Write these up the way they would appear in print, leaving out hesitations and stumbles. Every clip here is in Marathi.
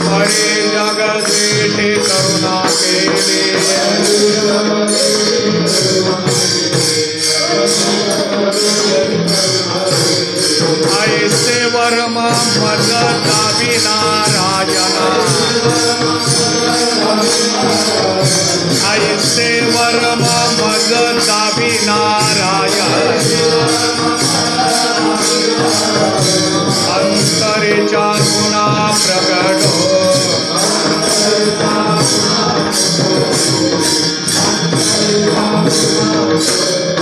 हरे जेठे करुणा केली ऐसे वर्म मज दाविना राजना ऐसे वर्म मज दाविना अंतरेच्या गुणा प्रगट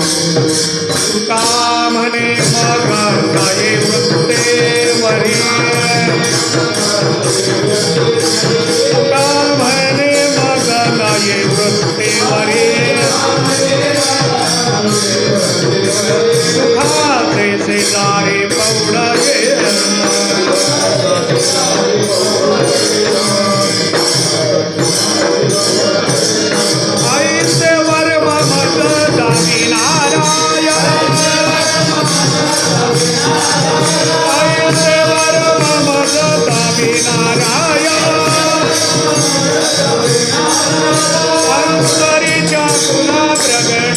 तुका म्हणे मग नाही वृत्तेवरी तुका म्हणे मग नाही वृत्तेवरी सुखाचे शेजारी पौडगे ऐसे वर्म मज दाविना ऐसे वर्म मज दाविना अंतरीच्या गुणा प्रगट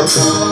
जय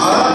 Ah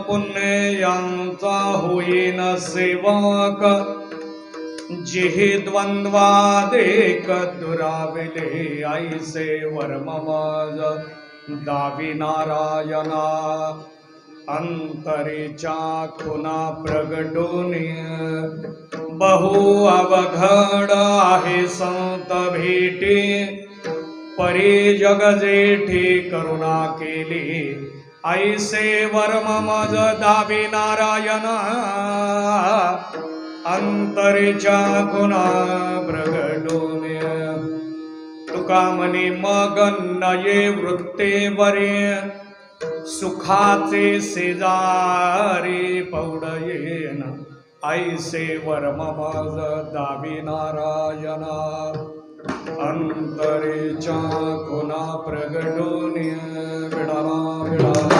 पुण्यांचा होईन सेवक जिहि द्वंद्वादेक दुराविले ऐसे वर्ममज दावी नारायणा अंतरीच्या खुना प्रगटोनी बहु अवघड आहे संत भेटी परी जग जेठी करुणा केली ऐसे वर्ममज दावी नारायण अंतरीच्या खुना प्रगटोनी तुका म्हणी मग नये वृत्तेवरे सुखाचे शेजारी पौडयेन ऐसे वर्ममज दावी नारायणा अंतरेच्या खुना प्रगटोनी विडाला विडाला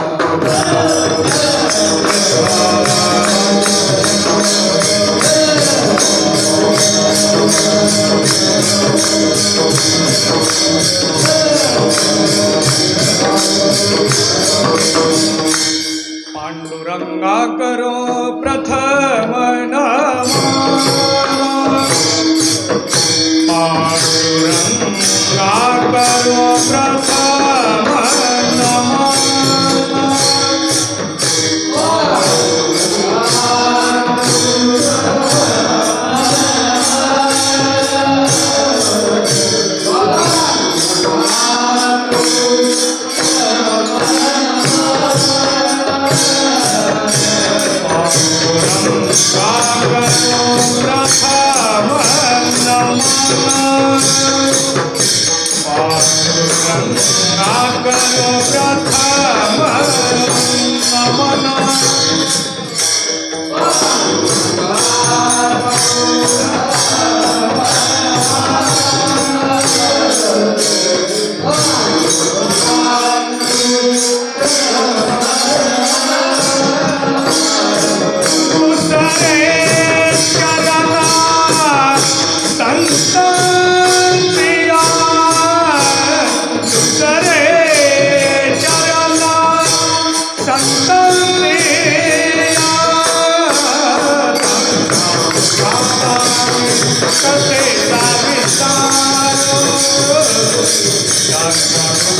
पांडुरंगा करो प्रथम पांडुरंगा करो प्रथम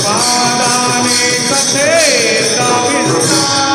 पादाने कथेचा विस्तार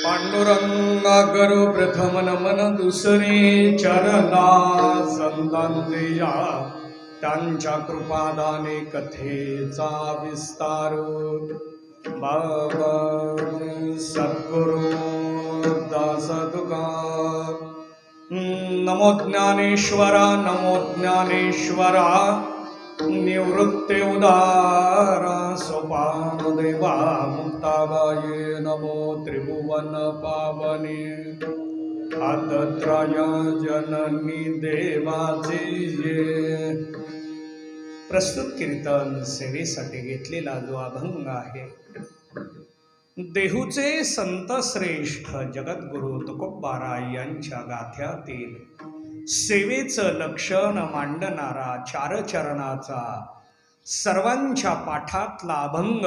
पांडुरंगा करो प्रथम नमन दुसरे चरणा संतांच्या त्यांच्या कृपादाने कथेचा विस्तार बाबा सद्गुरु दास तुका नमो ज्ञानेश्वरा नमो ज्ञानेश्वरा निवृत्ते उदारा सोपान देवा मुक्ताबाये नमो त्रिभुवन पावनी आदत्राय जननी देवाचे प्रस्तुत कीर्तन सेवेसाठी घेतलेला जो अभंग आहे देहूचे संत श्रेष्ठ जगद्गुरु तुकोबाराय यांच्या गाथ्यातील सेवेचं लक्षण मांडणारा चारचरणाचा सर्वांच्या पाठातला अभंग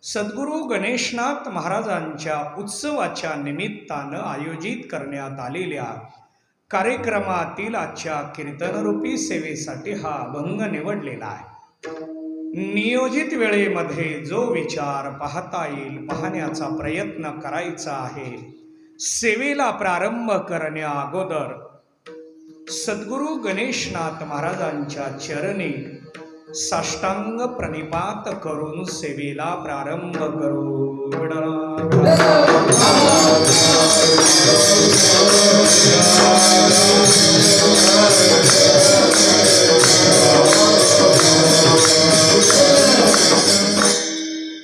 सद्गुरू गणेशनाथ महाराजांच्या उत्सवाच्या निमित्तानं आयोजित करण्यात आलेल्या कार्यक्रमातील आजच्या कीर्तनरूपी सेवेसाठी हा अभंग निवडलेला आहे. नियोजित वेळेमध्ये जो विचार पाहता येईल पाहण्याचा प्रयत्न करायचा आहे. सेवेला प्रारंभ करण्या अगोदर सद्गुरू गणेशनाथ महाराजांच्या चरणी साष्टांग प्रणिपात करून सेवेला प्रारंभ करू.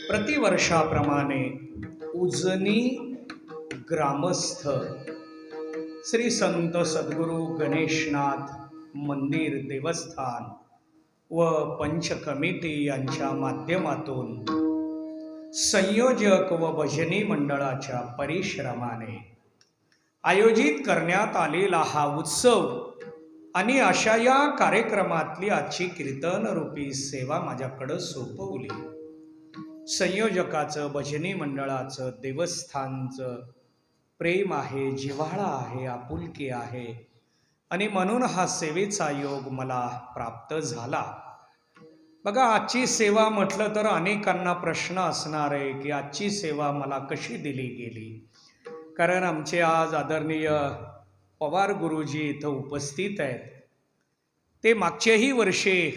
प्रतिवर्षाप्रमाणे उजनी ग्रामस्थ श्री संत सद्गुरू गणेशनाथ मंदिर देवस्थान व पंच कमिटी यांच्या माध्यमातून संयोजक व भजनी मंडळाच्या परिश्रमाने आयोजित करण्यात आलेला हा उत्सव आणि अशा या कार्यक्रमातली आजची कीर्तनरूपी सेवा माझ्याकडं सोपवली. संयोजकाचं भजनी मंडळाचं देवस्थानचं प्रेम आहे, जिव्हाळा आहे, आपुलकी आहे आणि म्हणून हा सेवेचा योग मला प्राप्त झाला. बघा, आजची सेवा म्हटलं तर अनेकांना प्रश्न असणार आहे की आजची सेवा मला कशी दिली गेली. कारण आमचे आज आदरणीय पवार गुरुजी इथं उपस्थित आहेत. ते मागच्याही वर्षी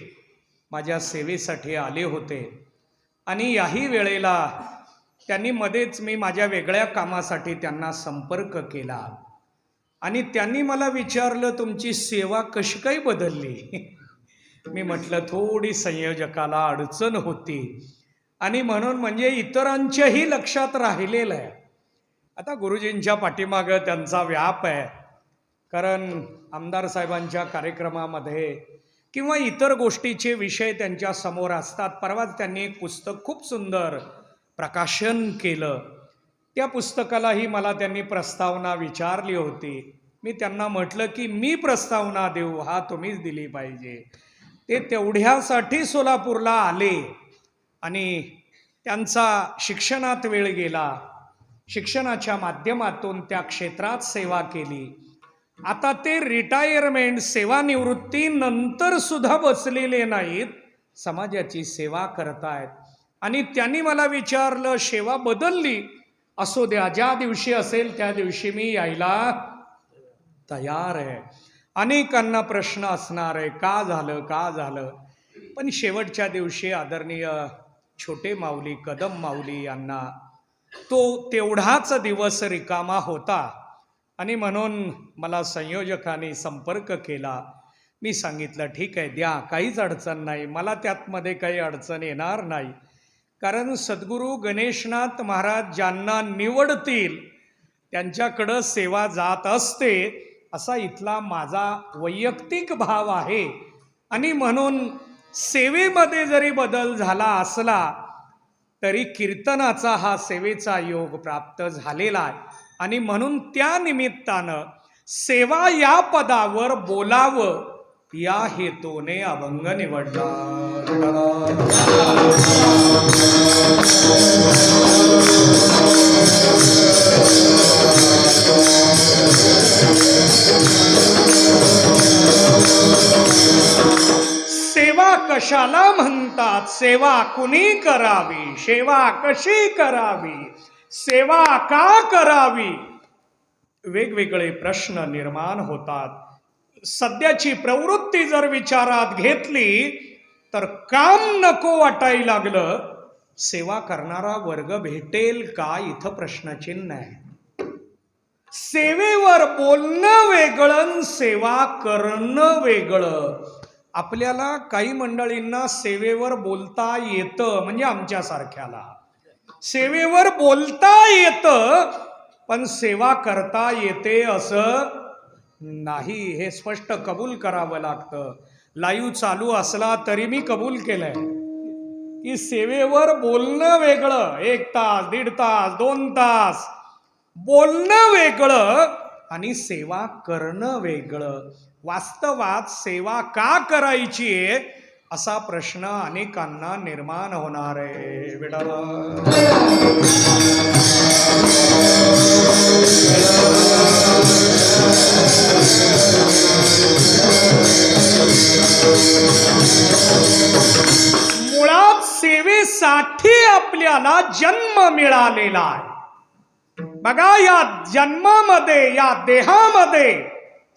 माझ्या सेवेसाठी आले होते आणि याही वेळेला त्यांनी मध्येच मी माझ्या वेगळ्या कामासाठी त्यांना संपर्क केला आणि त्यांनी मला विचारलं तुमची सेवा कशी काही बदलली. मी म्हटलं थोडी संयोजकाला अडचण होती आणि म्हणून म्हणजे इतरांच्याही लक्षात राहिलेलं आहे. आता गुरुजींच्या पाठीमागं त्यांचा व्याप आहे. कारण आमदार साहेबांच्या कार्यक्रमामध्ये किंवा इतर गोष्टीचे विषय त्यांच्या समोर असतात. परवाच त्यांनी एक पुस्तक खूप सुंदर प्रकाशन केलं. त्या पुस्तकालाही मला त्यांनी प्रस्तावना विचारली होती. मी त्यांना म्हटलं की मी प्रस्तावना देऊ हा तुम्हीच दिली पाहिजे. ते तेवढ्यासाठी सोलापूरला आले आणि त्यांचा शिक्षणात वेळ गेला. शिक्षणाच्या माध्यमातून त्या क्षेत्रात सेवा केली. आता ते रिटायरमेंट सेवानिवृत्तीनंतर सुद्धा बसलेले नाहीत, समाजाची सेवा करतायत. आणि त्यांनी मला विचारलं सेवा बदलली असो द्या, ज्या दिवशी असेल त्या दिवशी मी यायला तयार आहे. अनेकांना प्रश्न असणार आहे का झालं का झालं, पण शेवटच्या दिवशी आदरणीय छोटे माऊली कदम माऊली यांना तो तेवढाच दिवस रिकामा होता आणि म्हणून मला संयोजकांनी संपर्क केला. मी सांगितलं ठीक आहे द्या, काहीच अडचण नाही, मला त्यातमध्ये काही अडचण येणार नाही. कारण सद्गुरू गणेशनाथ महाराज ज्यांना निवडतील त्यांच्याकडं सेवा जात असते असा इथला माझा वैयक्तिक भाव आहे. आणि म्हणून सेवेमध्ये जरी बदल झाला असला तरी कीर्तनाचा हा सेवेचा योग प्राप्त झालेला आहे. आणि म्हणून त्या निमित्तानं सेवा या पदावर बोलावं या हेतूने अभंग निवडला. सेवा कशाला म्हणतात, सेवा कुणी करावी, सेवा कशी करावी, सेवा का करावी, वेगवेगळे प्रश्न निर्माण होतात. सध्याची प्रवृत्ती जर विचारात घेतली तर काम नको वाटायला लागलं, सेवा करणारा वर्ग भेटेल का इथं प्रश्नचिन्ह आहे. सेवेवर बोलणं वेगळं, सेवा करणं वेगळं. आपल्याला काही मंडळींना सेवेवर बोलता येतं, म्हणजे आमच्यासारख्याला सेवेवर बोलता येतं पण सेवा करता येते असं नाही. हे स्पष्ट कबूल करावं लागतं. लाईव्ह चालू असला तरी मी कबूल केलंय की सेवेवर बोलणं वेगळं, 1 तास 1.5 तास 2 तास बोलणं वेगळं आणि सेवा करणं वेगळं. वास्तवात सेवा का करायची आहे असा प्रश्न अनेकांना निर्माण होणार आहे. मुळात सेवेसाठी आपल्याला जन्म मिळालेला आहे. बघा, या जन्मामध्ये, या देहामध्ये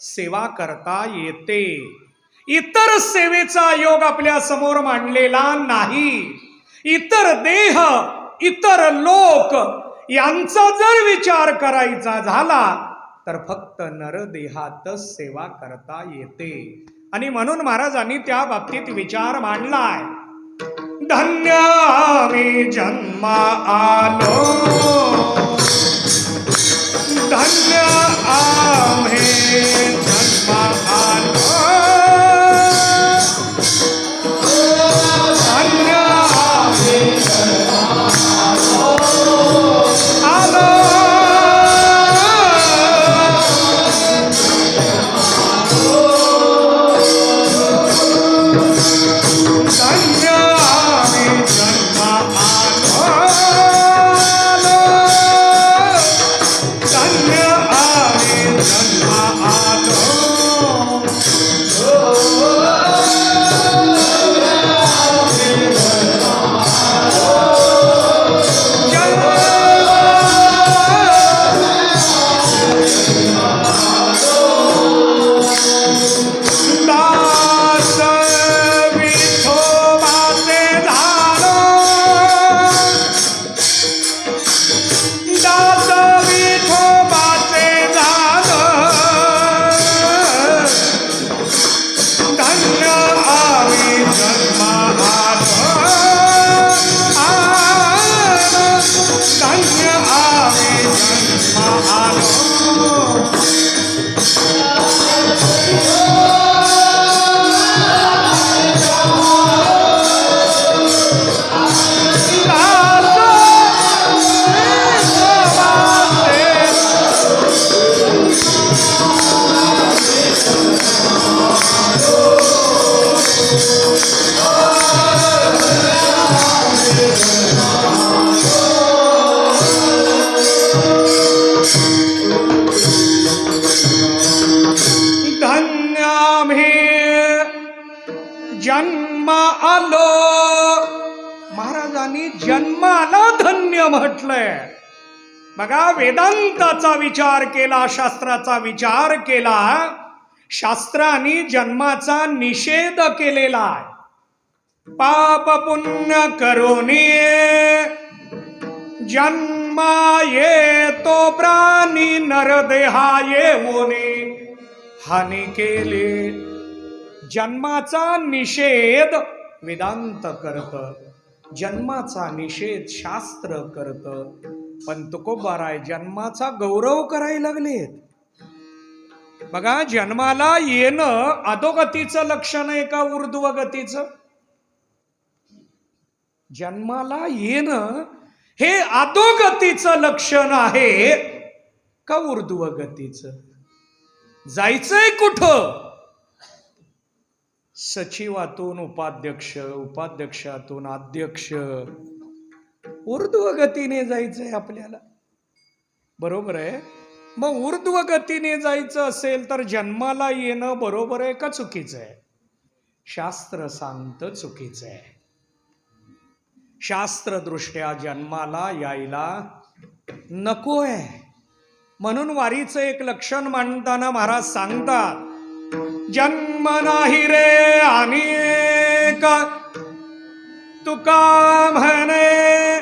सेवा करता येते. इतर सेवेचा योग आपल्या समोर मांडलेला नाही. इतर देह, इतर लोक यांचा जर विचार करायचा झाला तर फक्त नरदेहातच सेवा करता येते. आणि म्हणून महाराजांनी त्या बाबतीत विचार मांडलाय. धन्य आम्ही जन्मा आलो, धन्य आम्ही जन्मा आलो, धन्य आम्ही जन्मा आलो, जन्म आलो. महाराजांनी जन्माला धन्य म्हटलंय. बघा, वेदांताचा विचार केला, शास्त्राचा विचार केला, शास्त्राने जन्माचा निषेध केलेला आहे. पाप पुण्य करोनी जन्मा येतो प्राणी नरदेहा येऊनी हानी केले. जन्माचा निषेध वेदांत करत, जन्माचा निषेध शास्त्र करत. पण तुकोबाराय जन्माचा गौरव करायला लागलेत. बघा, जन्माला येणं अधोगतीचं लक्षण आहे का ऊर्ध्वगतीचं? जन्माला येणं हे अधोगतीचं लक्षण आहे का ऊर्ध्वगतीचं? जायचंय कुठं? सचिवातून उपाध्यक्ष, उपाध्यक्षातून अध्यक्ष, ऊर्ध्वगतीने जायचंय आपल्याला. बरोबर आहे. मग ऊर्ध्वगतीने जायचं असेल तर जन्माला येणं बरोबर आहे का चुकीचं आहे? शास्त्र सांगतं चुकीचं आहे. शास्त्रदृष्ट्या जन्माला यायला नको आहे. म्हणून वारीचं एक लक्षण मांडताना महाराज सांगतात, जन्म नाही रे अनेक तुका म्हणे.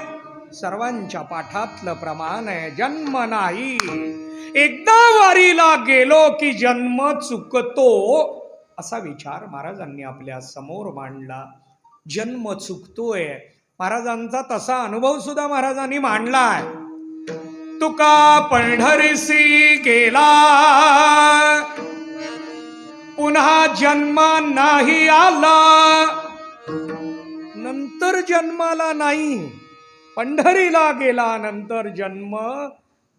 सर्वांच्या पाठातलं प्रमाण आहे, जन्म नाही. एकदा वारीला गेलो की जन्म चुकतो असा विचार महाराजांनी आपल्या समोर मांडला. जन्म चुकतोय, महाराजांचा तसा अनुभव सुद्धा महाराजांनी मांडलाय. तुका पंढरीसी गेला पुन्हा जन्म नाही आला. नंतर जन्माला नाही, पंढरीला गेला नंतर जन्म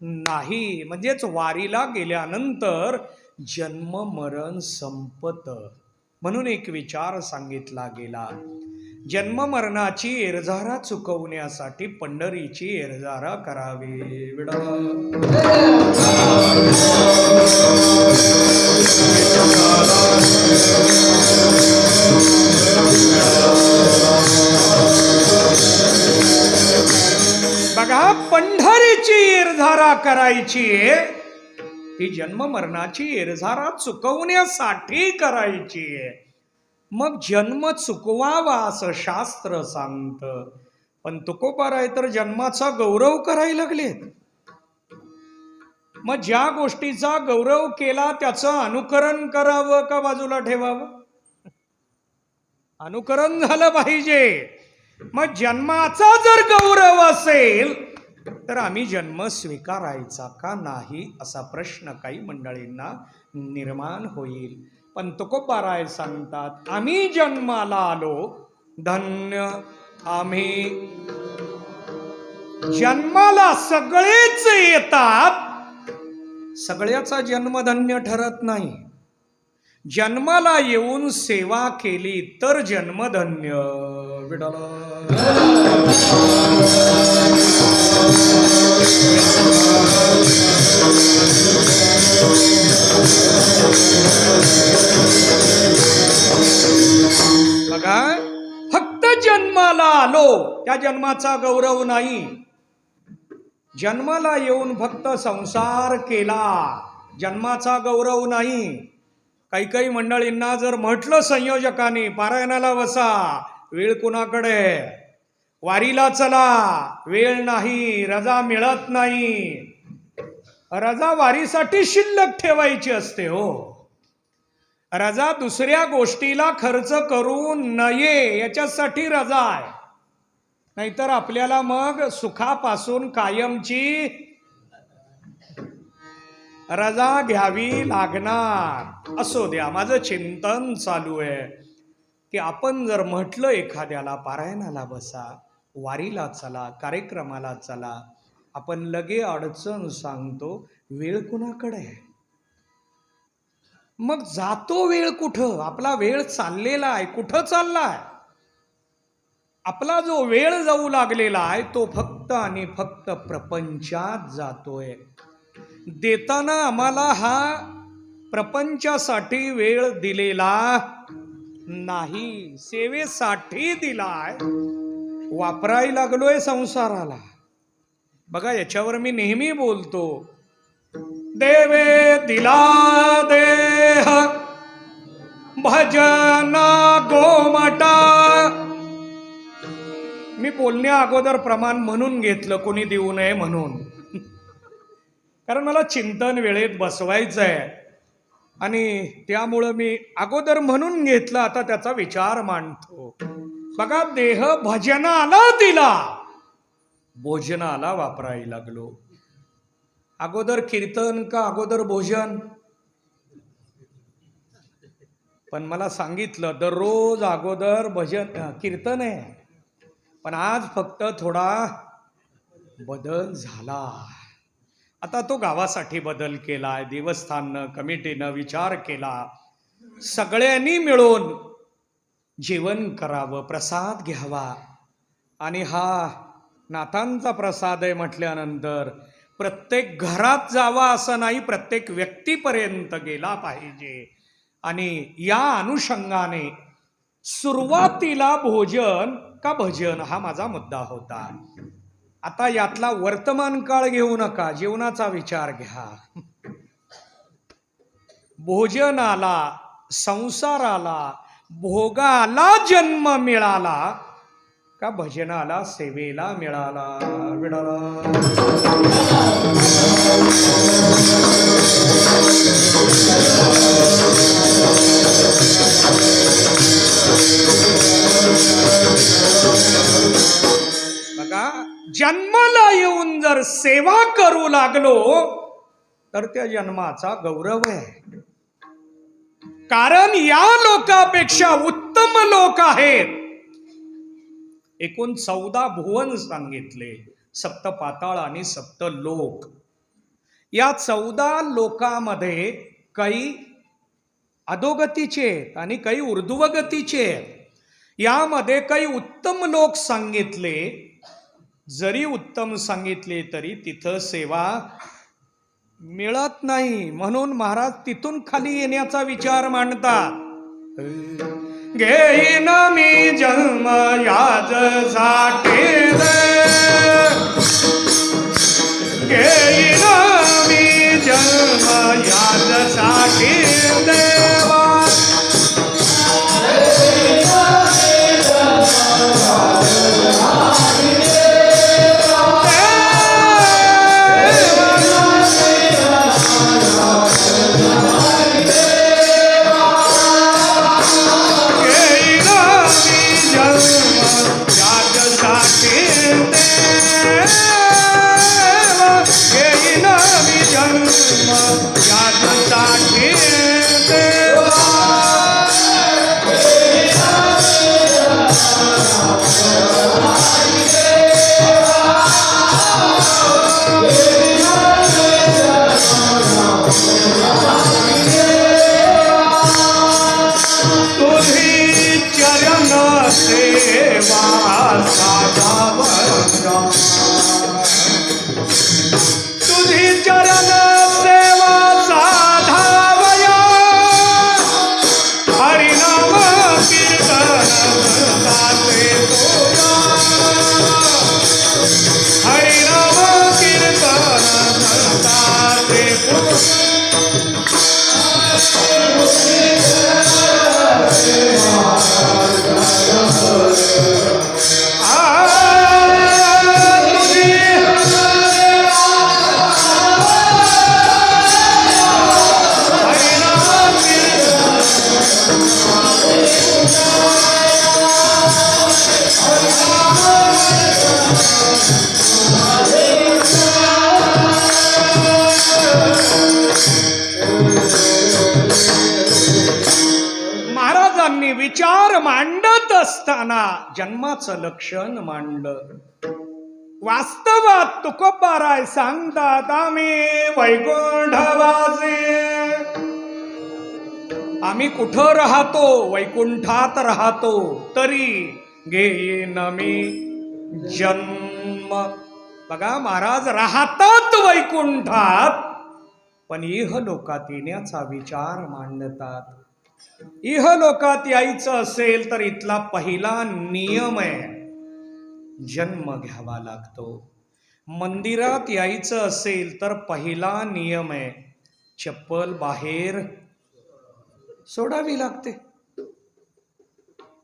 नाही. म्हणजेच वारीला गेल्यानंतर जन्म मरण संपत. म्हणून एक विचार सांगितला गेला, जन्म मरणाची एरझारा चुकवण्यासाठी पंढरीची एरझारा करावी. बघा, पंढरीची एरझारा करायची, ती जन्म मरणाची एरझारा चुकवण्यासाठी करायची. मग जन्म चुकवावा असं शास्त्र सांगतं. पण तुकोबाराय तर जन्माचा गौरव करायला लागलेत. मग ज्या गोष्टीचा गौरव केला त्याचं अनुकरण करावं का बाजूला ठेवावं? अनुकरण झालं पाहिजे. मग जन्माचा जर गौरव असेल तर आम्ही जन्म स्वीकारायचा का नाही असा प्रश्न काही मंडळींना निर्माण होईल. पण तुकोबाराय सांगतात, आम्ही जन्माला आलो धन्य आम्ही. जन्माला सगळेच येतात, सगळ्याचा जन्म धन्य ठरत नाही. जन्माला येऊन सेवा केली तर जन्मधन्य. विठ्ठल बघा, फक्त जन्माला आलो त्या जन्माचा गौरव नाही. जन्माला येऊन फक्त संसार केला जन्माचा गौरव नाही. काही काही मंडळींना जर म्हटलं संयोजकांनी पारायणाला बसा, वेळ कुणाकडे, वारीला चला, वेळ नाही, रजा मिळत नाही. रजा वारीसाठी शिल्लक ठेवायची असते हो. रजा दुसऱ्या गोष्टीला खर्च करू नये याच्यासाठी रजा आहे. नाहीतर आपल्याला मग सुखापासून कायमची रजा घ्यावी लागणार. असो द्या, माझं चिंतन चालू आहे की आपण जर म्हटलं एखाद्याला पारायणाला बसा, वारीला चला, कार्यक्रमाला चला, आपण लगे अडचण सांगतो, वेळ कुणाकडे आहे. मग जातो वेळ कुठं? आपला वेळ चाललेला आहे, कुठं चाललाय? आपला जो वेळ जाऊ लागलेला आहे तो फक्त आणि फक्त प्रपंचात जातोय. देताना आम्हाला हा प्रपंचासाठी वेळ दिलेला नाही, सेवेसाठी दिलाय, वापरायला लागलोय संसाराला. बघा, याच्यावर मी नेहमी बोलतो, देवे दिला देह भजन गोमटा. मी बोलण्या अगोदर प्रमाण म्हणून घेतलं, कोणी देऊ नये म्हणून, कारण मला चिंतन वेळेत बसवायचं आहे आणि त्यामुळं मी अगोदर म्हणून घेतलं. आता त्याचा विचार मांडतो. बघा, देह भजनाला दिला, भोजनाला वापरायला लागलो. अगोदर कीर्तन का अगोदर भोजन? पण मला सांगितलं दररोज अगोदर भजन कीर्तन आहे, पण आज फक्त थोडा बदल झाला. आता तो गावासाठी बदल केलाय, देवस्थाननं कमिटीनं विचार केला, सगळ्यांनी मिळून जेवण करावं, प्रसाद घ्यावा. आणि हा नाथांचा प्रसाद आहे म्हटल्यानंतर प्रत्येक घरात जावा असं नाही, प्रत्येक व्यक्तीपर्यंत गेला पाहिजे. आणि या अनुषंगाने सुरुवातीला भोजन का भजन हा माझा मुद्दा होता. आता यातला वर्तमान काळ घेऊ नका, जीवनाचा विचार घ्या. भोजनाला, संसाराला, भोगाला जन्म मिळाला का भजनाला, सेवेला मिळाला? विडाला बघा, जन्माला येऊन जर सेवा करू लागलो तर त्या जन्माचा गौरव आहे. कारण या लोकापेक्षा उत्तम लोक आहेत. एकूण 14 भुवन सांगितले, सप्त पाताळ आणि सप्त लोक. या 14 लोकामध्ये काही अधोगतीचे आणि काही ऊर्ध्वगतीचे. यामध्ये काही उत्तम लोक सांगितले. जरी उत्तम सांगितले तरी तिथं सेवा मिळत नाही, म्हणून महाराज तिथून खाली येण्याचा विचार मांडतात. घेईन मी जन्म याजसाठी रे, घेईन मी जन्म याजसाठी देवा. तुझी चरण सेवा साधावया, हरिनाम कीर्तन गाते तुझा, हरिनाम कीर्तन गाते विचार मांडत असताना जन्माचं लक्षण मांडलं. वास्तवात तुकोबाराय सांगतात आम्ही वैकुंठवासी. आम्ही कुठं राहतो? वैकुंठात राहतो. तरी घेईन मी जन्म. बघा, महाराज राहतात वैकुंठात, पण इहलोकात येण्याचा विचार मांडतात. इहलोकात यायचं असेल तर इथला पहिला नियम आहे, जन्म घ्यावा लागतो. मंदिरात यायचं असेल तर पहिला नियम आहे, चप्पल बाहेर सोडावी लागते.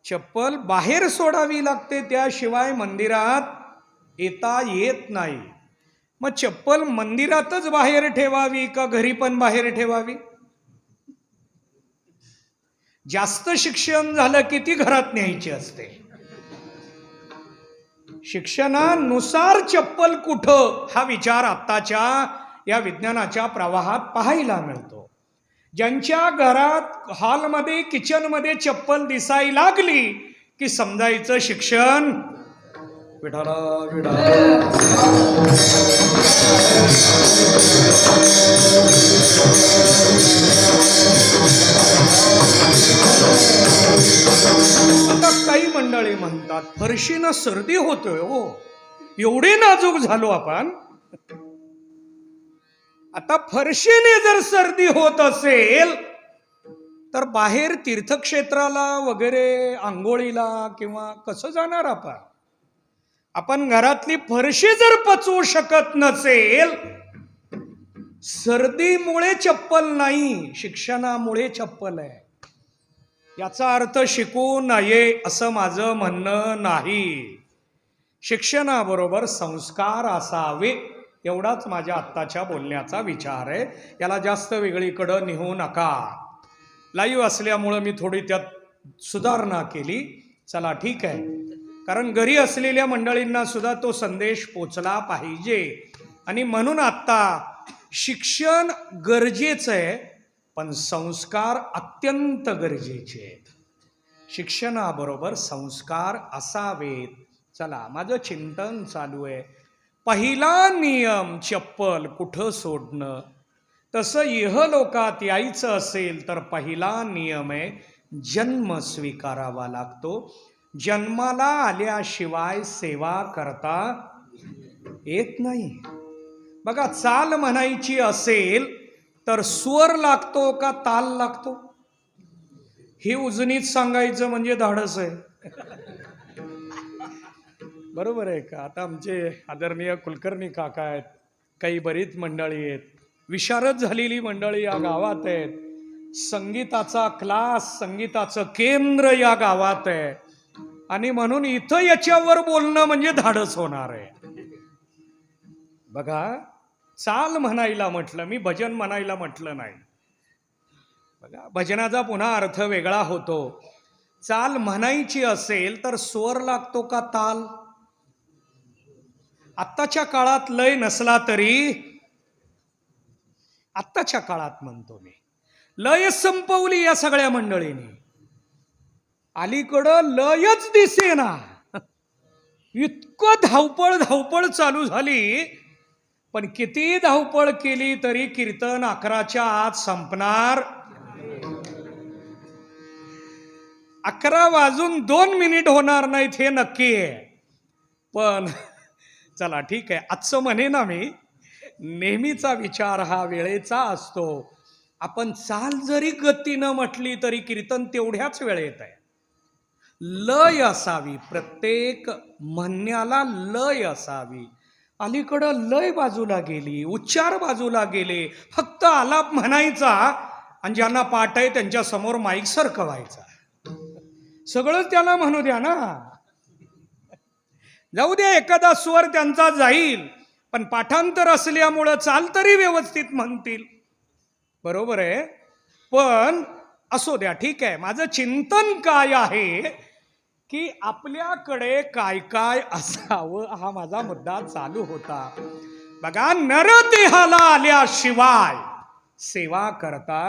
चप्पल बाहेर सोडावी लागते, त्याशिवाय मंदिरात येता येत नाही. मग चप्पल मंदिरातच बाहेर ठेवावी का घरी पण बाहेर ठेवावी? जास्त शिक्षण झालं की ती घरात न्यायची असते. शिक्षणानुसार चप्पल कुठं, हा विचार आत्ताच्या या विज्ञानाच्या प्रवाहात पाहायला मिळतो. ज्यांच्या घरात हॉलमध्ये किचनमध्ये चप्पल दिसायला लागली की समजायचं शिक्षण विठाला विठाला. आता काही मंडळी म्हणतात फरशीनं सर्दी होतोय हो, एवढे नाजूक झालो आपण. आता फरशीने जर सर्दी होत असेल तर बाहेर तीर्थक्षेत्राला वगैरे आंघोळीला किंवा कसं जाणार आपण? आपण घरातली फरशी जर पचवू शकत नसेल, सर्दीमुळे चप्पल नाही, शिक्षणामुळे चप्पल आहे. याचा अर्थ शिकू नये असं माझं म्हणणं नाही. शिक्षणाबरोबर संस्कार असावे एवढाच माझ्या आत्ताच्या बोलण्याचा विचार आहे. याला जास्त वेगळीकडं नेऊ नका. लाईव्ह असल्यामुळं मी थोडी त्यात सुधारणा केली. चला ठीक आहे, कारण घरी असलेल्या मंडळींना सुद्धा तो संदेश पोचला पाहिजे. आणि म्हणून आत्ता शिक्षण गरजेचं आहे, पण संस्कार अत्यंत गरजेचे आहेत. शिक्षणाबरोबर संस्कार असावेत. चला, माझं चिंतन चालू आहे. पहिला नियम चप्पल कुठं सोडणं. तसं इहलोकात यायचं असेल तर पहिला नियम आहे जन्म स्वीकारावा लागतो. जन्माला आल्याशिवाय सेवा करता येत नाही. बघा, चाल म्हणायची असेल तर स्वर लागतो का ताल लागतो? हे उजनीत सांगायचं म्हणजे धाडस आहे. बरोबर आहे का? आता आमचे आदरणीय कुलकर्णी काका आहेत, काही बरीच मंडळी आहेत, विशारद झालेली मंडळी या गावात आहेत. संगीताचा क्लास, संगीताचं केंद्र या गावात आहे. आणि म्हणून इथं याच्यावर बोलणं म्हणजे धाडस होणार आहे. बघा, चाल म्हणायला म्हटलं मी, भजन म्हणायला म्हटलं नाही. बघा, भजनाचा पुन्हा अर्थ वेगळा होतो. चाल म्हणायची असेल तर स्वर लागतो का ताल? आत्ताच्या काळात लय नसला तरी, आत्ताच्या काळात म्हणतो मी, लय संपवली या सगळ्या मंडळींनी. अलीकडं लयच दिसेना. इतकं धावपळ चालू झाली. पण किती धावपळ केली तरी कीर्तन 11च्या आत संपणार. 11 वाजून 2 मिनिट होणार नाहीत हे नक्की आहे. पण चला ठीक आहे, आजचं म्हणे ना मी, नेहमीचा विचार हा वेळेचा असतो. आपण चाल जरी गतीनं म्हटली तरी कीर्तन तेवढ्याच वेळेत आहे. लय असावी, प्रत्येक म्हणण्याला लय असावी. अलीकडं लय बाजूला गेली, उच्चार बाजूला गेले. फक्त आलाप म्हणायचा आणि ज्यांना पाठ आहे त्यांच्या समोर माईक सरकवायचा. सगळंच त्याला म्हणू द्या ना, जाऊ द्या, एखादा स्वर त्यांचा जाईल, पण पाठांतर असल्यामुळं चाल तरी व्यवस्थित म्हणतील. बरोबर आहे. पण असो द्या, ठीक आहे. माझं चिंतन काय आहे की आपल्याकडे काय काय असावं, हा माझा मुद्दा चालू होता. बघा, नरदेहाला आल्याशिवाय सेवा करता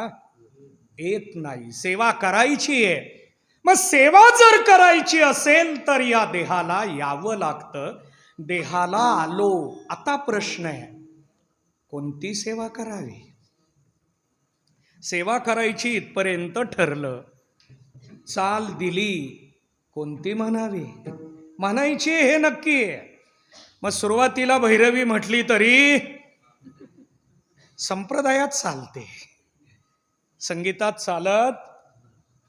येत नाही. सेवा करायची आहे. मग सेवा जर करायची असेल तर या देहाला यावं लागतं. देहाला आलो. आता प्रश्न आहे, कोणती सेवा करावी? सेवा करायची इथपर्यंत ठरलं. चाल दिली, कोणती म्हणावी? म्हणायची हे नक्की आहे. मग सुरुवातीला भैरवी म्हटली तरी संप्रदायात चालते, संगीतात चालत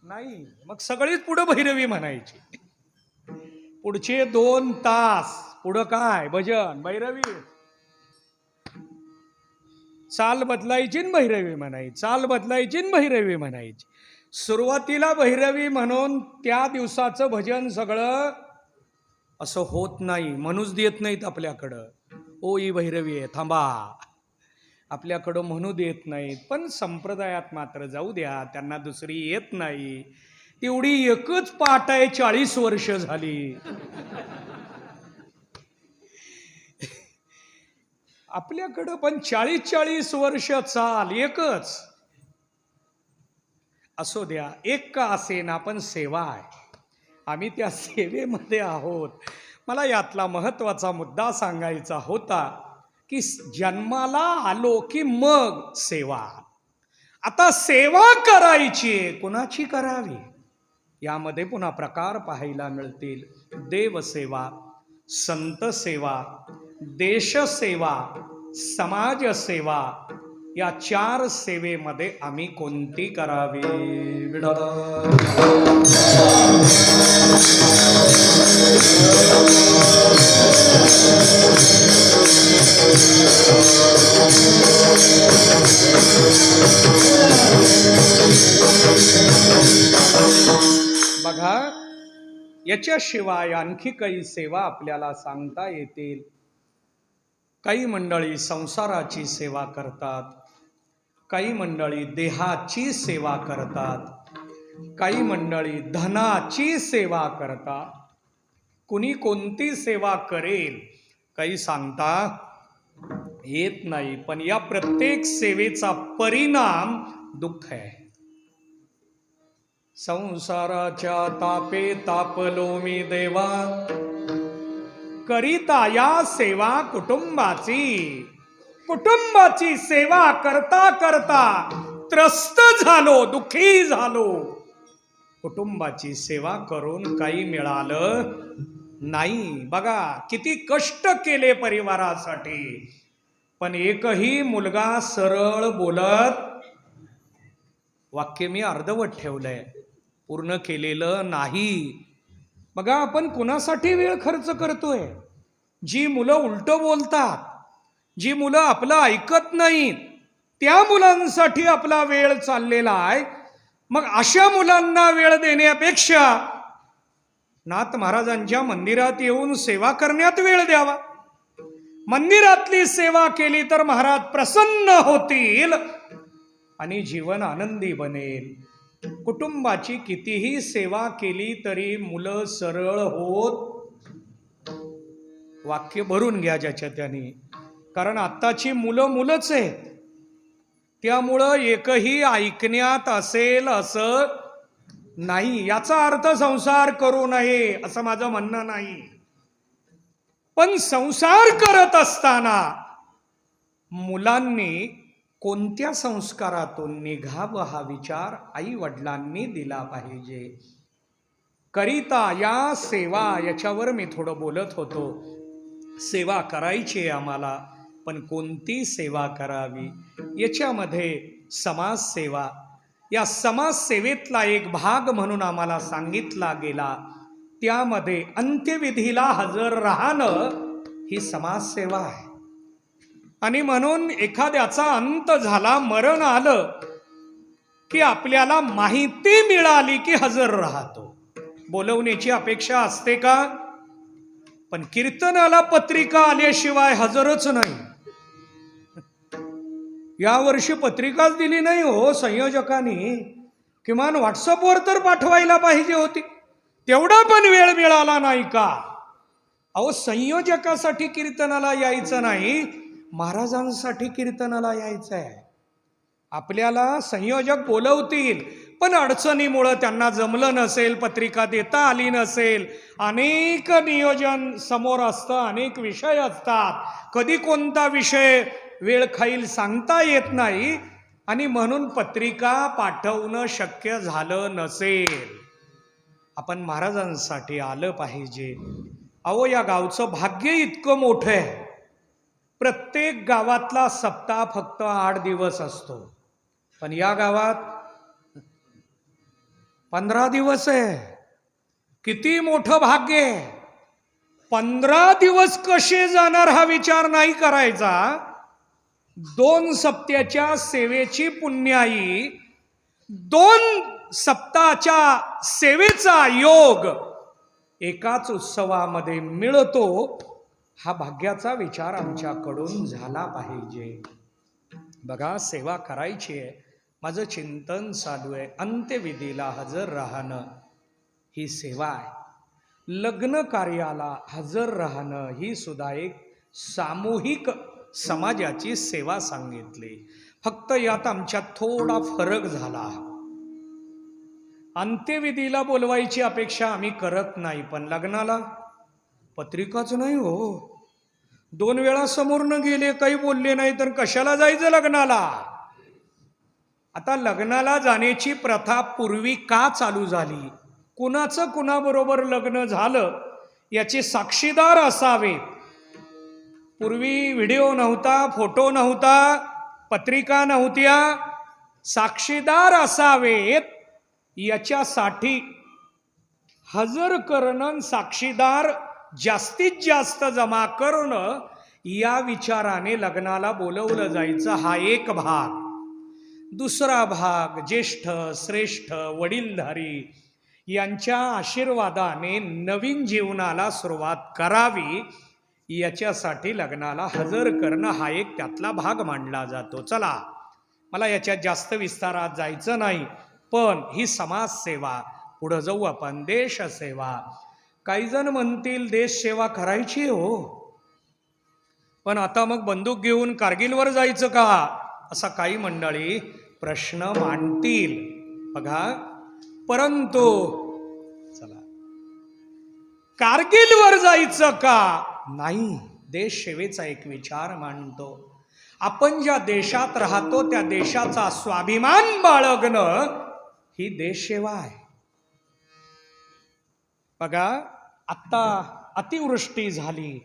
नाही. मग सगळीच पुढं भैरवी म्हणायची. पुढचे 2 तास पुढं काय? भजन, भैरवी. चाल बदलायची न भैरवी म्हणायची, चाल बदलायची न भैरवी म्हणायची. सुरुवातीला भैरवी म्हणून त्या दिवसाचं भजन सगळं असं होत नाही. म्हणूच देत नाहीत आपल्याकडं. ओ ही भैरवी आहे, थांबा. आपल्याकडं म्हणू देत नाहीत. पण संप्रदायात मात्र जाऊ द्या, त्यांना दुसरी येत नाही. तेवढी एकच पाठ आहे, 40 वर्ष झाली. आपल्याकडं पण 40-40 वर्ष चाल एकच असो द्या, एक का असेना पण सेवा आहे. आम्ही त्या सेवेमध्ये आहोत. मला यातला महत्त्वाचा मुद्दा सांगायचा होता की जन्माला आलो की मग सेवा. आता सेवा करायची, कुणाची करावी यामध्ये पुन्हा प्रकार पाहायला मिळतील. देवसेवा, संत सेवा, देशसेवा, समाजसेवा, या 4 सेवेमध्ये आम्ही कोणती करावी. बघा, याच्याशिवाय आणखी काही सेवा आपल्याला सांगता येतील. काही मंडळी संसाराची सेवा करतात, काही मंडळी देहाची सेवा करतात, काही मंडळी धनाची सेवा करतात. कुणी कोणती सेवा करेल काही सांगता येत नाही, पण या प्रत्येक सेवेचा परिणाम दुःख आहे. संसाराच्या तापे तापलो मी देवा, करिता या सेवा कुटुंबाची. कुटुंबाची सेवा करता करता त्रस्त झालो, दुःखी झालो. कुटुंबाची सेवा करून काही मिळालं नाही. बघा किती कष्ट केले परिवारासाठी, पण एकही मुलगा सरळ बोलत, वाक्य मी अर्धवट ठेवलंय, पूर्ण केलेलं नाही. बघा आपण कुणासाठी वेळ खर्च करतोय. जी मुलं उलट बोलतात, जी मुलं आपलं ऐकत नाहीत, त्या मुलांसाठी आपला वेळ चाललेला आहे. मग अशा मुलांना वेळ देण्यापेक्षा नाथ महाराजांच्या मंदिरात येऊन सेवा करण्यात वेळ द्यावा. मंदिरातली सेवा केली तर महाराज प्रसन्न होतील आणि जीवन आनंदी बनेल. कुटुंबाची कितीही सेवा केली तरी मुलं सरळ होत, वाक्य भरून घ्या ज्याच्या त्याने, कारण आत्ताची मुलं मुलंच आहेत. त्यामुळं एकही ऐकण्यात असेल असं नाही. याचा अर्थ संसार करू नये असं माझं म्हणणं नाही, पण संसार करत असताना मुलांनी कोणत्या संस्कारातून निघावं हा विचार आई वडिलांनी दिला पाहिजे. करिता या सेवा, याच्यावर मी थोडं बोलत होतो. सेवा करायची आहे आम्हाला, पण कोणती सेवा करावी. याच्यामध्ये समाजसेवा, या समाजसेवेतला एक भाग म्हणून आम्हाला सांगितला गेला, त्यामध्ये अंत्यविधीला हजर राहणं ही समाजसेवा आहे. आणि म्हणून एखाद्याचा अंत झाला, मरण आलं की आपल्याला माहिती मिळाली की हजर राहतो. बोलवण्याची अपेक्षा असते का? पण कीर्तनाला पत्रिका आल्याशिवाय हजरच नाही. यावर्षी पत्रिकाच दिली नाही हो संयोजकांनी, किमान व्हॉट्सअपवर तर पाठवायला पाहिजे होती. तेवढा पण वेळ मिळाला नाही का? अहो संयोजकासाठी कीर्तनाला यायचं नाही, महाराजांसाठी कीर्तनाला यायचं आहे. आपल्याला संयोजक बोलवतील, पण अडचणीमुळं त्यांना जमलं नसेल, पत्रिका देता आली नसेल, अनेक नियोजन समोर असतं, अनेक विषय असतात, कधी कोणता विषय वेळ खाईल सांगता येत नाही, आणि म्हणून पत्रिका पाठवणं शक्य झालं नसेल. आपण महाराजांसाठी आलं पाहिजे. अहो या गावचं भाग्य इतकं मोठं आहे. प्रत्येक गावातला सप्ताह फक्त 8 दिवस असतो, पण या गावात 15 दिवस आहे. किती मोठं भाग्य आहे. 15 दिवस कसे जाणार हा विचार नाही करायचा. 2 सप्त्याच्या सेवेची पुण्याई, 2 सप्ताहाच्या सेवेचा योग एकाच उत्सवामध्ये मिळतो. हा भाग्याचा विचार आमच्याकडून झाला पाहिजे. बघा सेवा करायची आहे, माझं चिंतन चालू आहे. अंत्यविधीला हजर राहणं ही सेवा आहे. लग्न कार्याला हजर राहणं ही सुद्धा एक सामूहिक समाजाची सेवा सांगितली. फक्त यात आमच्यात थोडा फरक झाला. अंत्यविधीला बोलवायची अपेक्षा आम्ही करत नाही, पण लग्नाला पत्रिकाच नाही हो. 2 वेळा समोरनं गेले, काही बोलले नाही, तर कशाला जायचं लग्नाला? आता लग्नाला जाण्याची प्रथा पूर्वी का चालू झाली? कुणाचं कुणाबरोबर लग्न झालं याचे साक्षीदार असावेत. पूर्वी व्हिडिओ नव्हता, फोटो नव्हता, पत्रिका नव्हत्या. साक्षीदार असावेत याच्यासाठी हजर करणं, साक्षीदार जास्तीत जास्त जमा करणं, या विचाराने लग्नाला बोलवलं जायचं. हा एक भाग. दुसरा भाग, ज्येष्ठ श्रेष्ठ वडीलधारी यांच्या आशीर्वादाने नवीन जीवनाला सुरुवात करावी याच्यासाठी लग्नाला हजर करणं हा एक त्यातला भाग मानला जातो. चला, मला याच्यात जास्त विस्तारात जायचं नाही, पण ही समाजसेवा. पुढं जाऊ आपण. देशसेवा. काही जण म्हणतील देशसेवा करायची हो, पण आता मग बंदूक घेऊन कारगिलवर जायचं का, असा काही मंडळी प्रश्न मांडतील. बघा, परंतु चला, कारगिलवर जायचं का नाही, देश सेवेचा एक विचार मांडतो. आपण ज्या देशात राहतो त्या देशाचा स्वाभिमान बाळगणं ही देशसेवा आहे. बघा, आत्ता अतिवृष्टी झाली,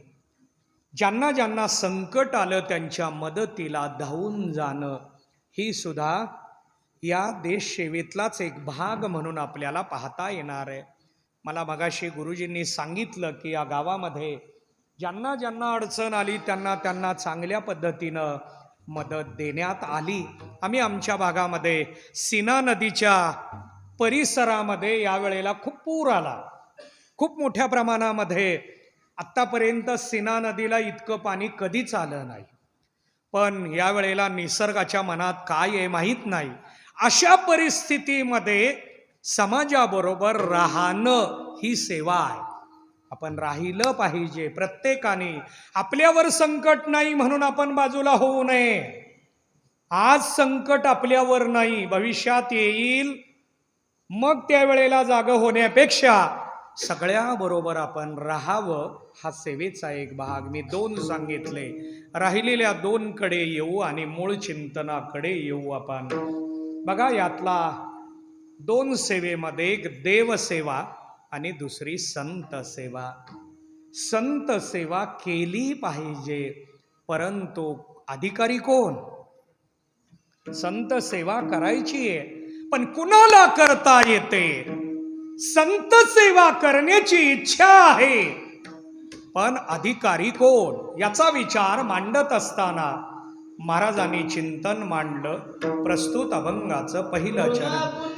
ज्यांना ज्यांना संकट आलं त्यांच्या मदतीला धावून जाणं ही सुद्धा या देशसेवेतलाच एक भाग म्हणून आपल्याला पाहता येणार आहे. मला मगाशी गुरुजींनी सांगितलं की या गावामध्ये ज्यांना ज्यांना अडचण आली त्यांना त्यांना चांगल्या पद्धतीनं मदत देण्यात आली. आम्ही आमच्या भागामध्ये सीना नदीच्या परिसरामध्ये यावेळेला खूप पूर आला, खूप मोठ्या प्रमाणामध्ये. आत्तापर्यंत सीना नदीला इतकं पाणी कधीच आलं नाही, पण यावेळेला निसर्गाच्या मनात काय आहे माहीत नाही. अशा परिस्थितीमध्ये समाजाबरोबर राहणं ही सेवा आहे. आपण राहिलं पाहिजे. प्रत्येकाने आपल्यावर संकट नाही म्हणून आपण बाजूला होऊ नये. आज संकट आपल्यावर नाही, भविष्यात येईल, मग त्यावेळेला जागं होण्यापेक्षा सगळ्याबरोबर आपण राहावं हा सेवेचा एक भाग. मी 2 सांगितले, राहिलेल्या 2 कडे येऊ आणि मूळ चिंतनाकडे येऊ आपण. बघा, यातला 2 सेवेमध्ये एक देवसेवा आणि दुसरी संत सेवा. संत सेवा केली पाहिजे, परंतु अधिकारी कोण? संत सेवा करायची आहे, पण कुणाला करता येते? संत सेवा करण्याची इच्छा आहे, पण अधिकारी कोण याचा विचार मांडत असताना महाराजांनी चिंतन मांडलं. प्रस्तुत अभंगाचं पहिलं चरण.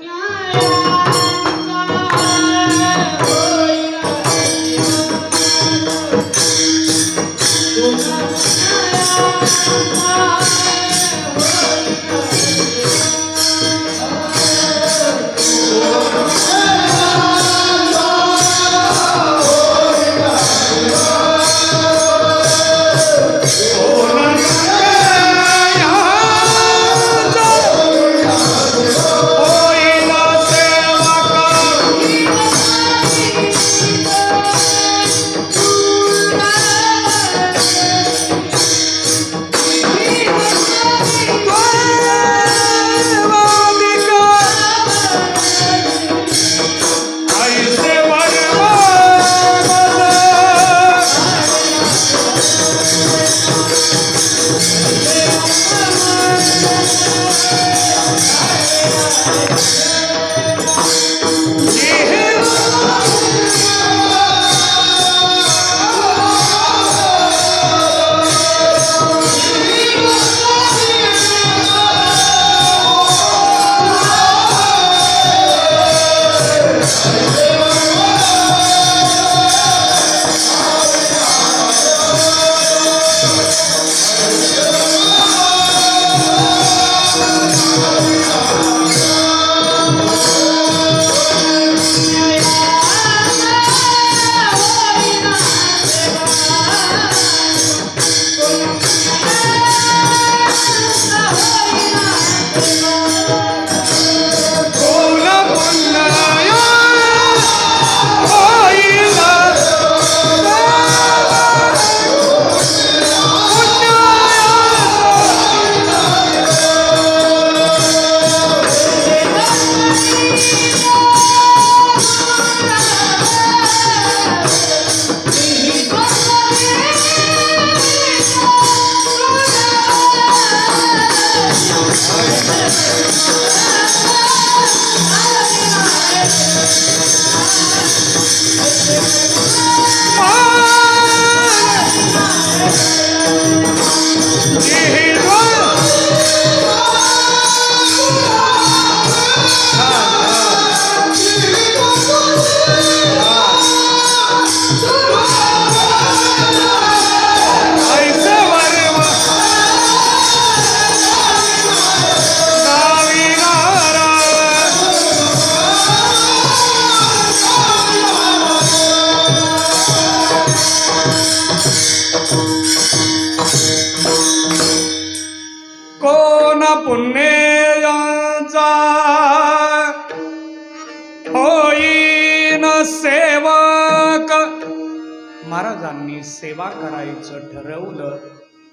महाराजांनी सेवा करायचं ठरवलं,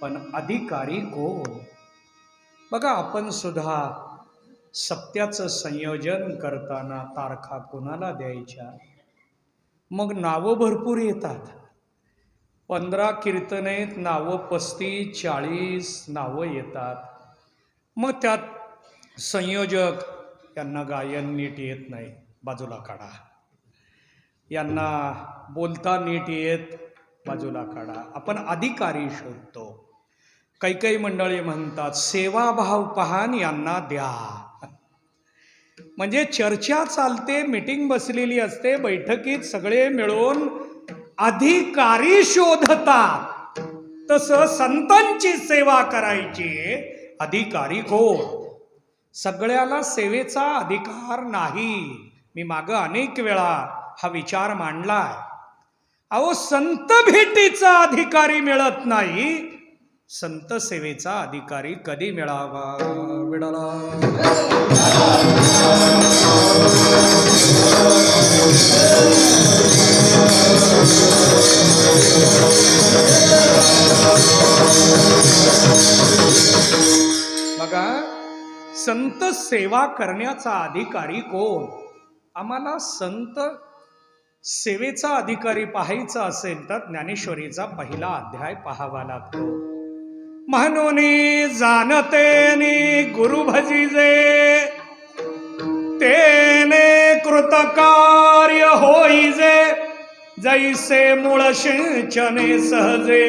पण अधिकारी कोण? बघा, आपण सुद्धा सप्त्याचं संयोजन करताना तारखा कोणाला द्यायच्या? मग नावं भरपूर येतात. 15 कीर्तनेत नावं 35-40 नावं येतात. मग त्यात संयोजक, यांना गायन नीट येत नाही, बाजूला काढा. यांना बोलता नीट येत, बाजूला काढा. आपण अधिकारी शोधतो. काही मंडळी म्हणतात सेवाभाव पहान यांना द्या. म्हणजे चर्चा चालते, मीटिंग बसलेली असते, बैठकीत सगळे मिळून अधिकारी शोधतात. तसं संतांची सेवा करायची, अधिकारी कोण? सगळ्याला सेवेचा अधिकार नाही. मी मागं अनेक वेळा हा विचार मांडलाय. अहो, संत भेटीचा अधिकारी मिळत नाही, संत सेवेचा अधिकारी कधी मिळावा? विडाला बघा, संत सेवा करण्याचा अधिकारी कोण? आम्हाला संत सेवेचा अधिकारी पाहायचा असेल तर ज्ञानेश्वरीचा पहिला अध्याय पाहावा लागतो. म्हणून जाणतेने गुरु भजिजे, तेने कृतकार्य होईजे. जैसे मूळ सिंचने सहजे,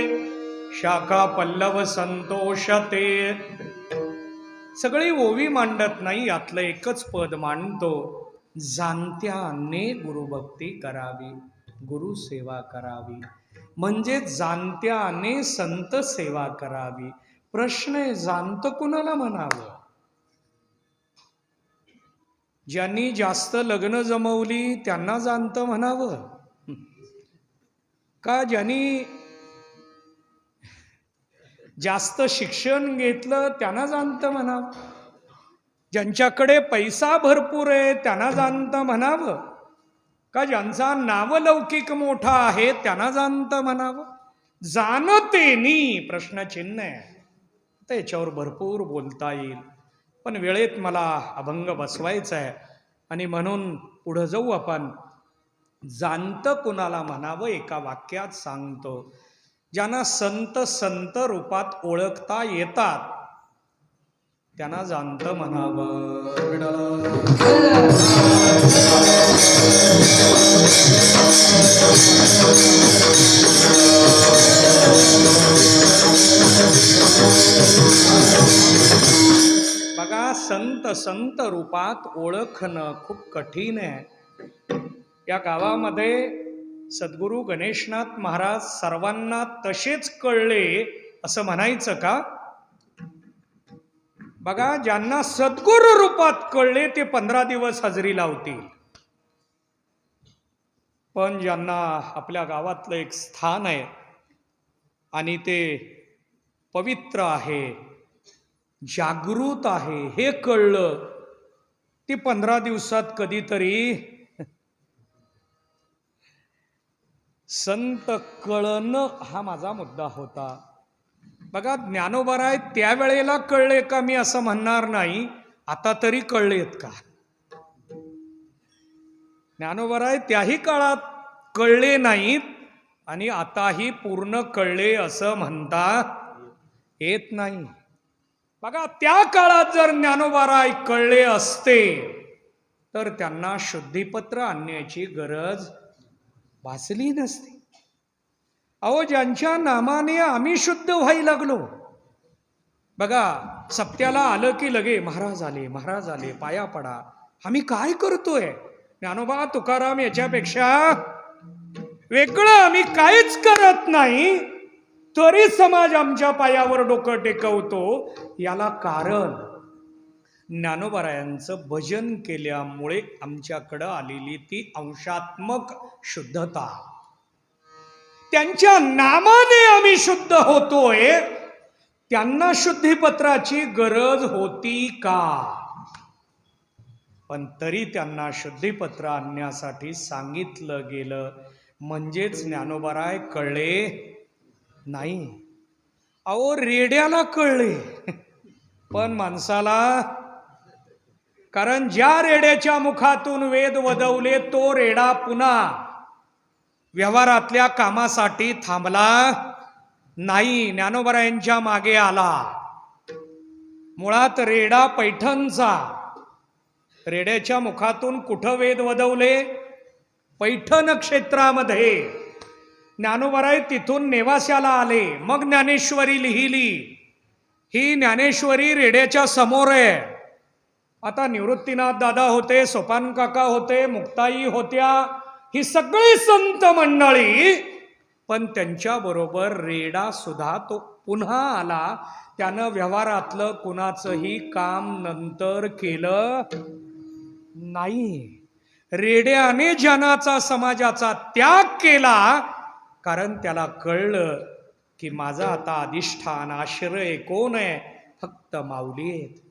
शाखा पल्लव संतोषते. सगळी ओवी मांडत नाही, यातलं एकच पद मांडतो. जाणत्याने गुरुभक्ती करावी, गुरुसेवा करावी. म्हणजे जाणत्याने संत सेवा करावी. प्रश्न आहे, जाणतं कुणाला म्हणावं? ज्यांनी जास्त लग्न जमवली त्यांना जाणतं म्हणावं, का ज्यांनी जास्त शिक्षण घेतलं त्यांना जाणतं म्हणावं? ज्यांच्याकडे पैसा भरपूर आहे त्यांना जाणतं म्हणावं, का ज्यांचा नावलौकिक मोठा आहे त्यांना जाणतं म्हणावं? जाणतेनी प्रश्नचिन्ह आहे. तर याच्यावर भरपूर बोलता येईल, पण वेळेत मला अभंग बसवायचा आहे आणि म्हणून पुढं जाऊ आपण. जाणतं कुणाला म्हणावं एका वाक्यात सांगतो. ज्यांना संत संत रूपात ओळखता येतात त्यांना जाणतं म्हणावं. बघा, संत संत रूपात ओळखणं खूप कठीण आहे. या गावामध्ये सद्गुरू गणेशनाथ महाराज सर्वांना तसेच कळले असं म्हणायचं का? बघा, ज्यांना सद्गुरू रूपात कळले ते 15 दिवस हजेरी लावतील, पण ज्यांना आपल्या गावातलं एक स्थान आहे आणि ते पवित्र आहे, जागृत आहे हे कळलं, ती 15 दिवसात कधीतरी संत कळणं हा माझा मुद्दा होता. बघा, ज्ञानोबराय त्यावेळेला कळले का मी असं म्हणणार नाही, आता तरी कळलेत का? ज्ञानोबराय त्याही काळात कळले नाहीत आणि आताही पूर्ण कळले असं म्हणता येत नाही. बघा, त्या काळात जर ज्ञानोबराय कळले असते तर त्यांना शुद्धीपत्र आणण्याची गरज भासली नसती. अहो, ज्यांच्या नामाने आम्ही शुद्ध व्हायला लागलो. बघा, सप्त्याला आलं की लगे महाराज आले, महाराज आले, पाया पडा. आम्ही काय करतोय? ज्ञानोबा तुकाराम याच्यापेक्षा वेगळं आम्ही काहीच करत नाही, तरी समाज आमच्या पायावर डोकं टेकवतो. याला कारण ज्ञानोबरायांचं भजन केल्यामुळे आमच्याकडं आलेली ती अंशात्मक शुद्धता. त्यांच्या नामाने आम्ही शुद्ध होतोय, त्यांना शुद्धीपत्राची गरज होती का? पण तरी त्यांना शुद्धीपत्र आणण्यासाठी सांगितलं गेलं. म्हणजेच ज्ञानोबाराय कळले नाही. अहो रेड्याला कळले पण माणसाला, कारण ज्या रेड्याच्या मुखातून वेद वदवले तो रेडा पुन्हा व्यवहारातल्या कामासाठी थांबला नाही, ज्ञानोबरायांच्या मागे आला. मुळात रेडा पैठणचा. रेड्याच्या मुखातून कुठं वेद वदवले? पैठण क्षेत्रामध्ये. ज्ञानोबराय तिथून नेवास्याला आले, मग ज्ञानेश्वरी लिहिली. ही ज्ञानेश्वरी रेड्याच्या समोर आहे. आता निवृत्तीनाथ दादा होते, सोपान काका होते, मुक्ताई होत्या, ही सगळी संत मंडळी, पण त्यांच्याबरोबर रेडा सुद्धा तो पुन्हा आला. त्यानं व्यवहारातलं कुणाचंही काम नंतर केलं नाही. रेड्याने जनाचा समाजाचा त्याग केला, कारण त्याला कळलं की माझा आता अधिष्ठान आश्रय कोण आहे? फक्त माऊली आहेत.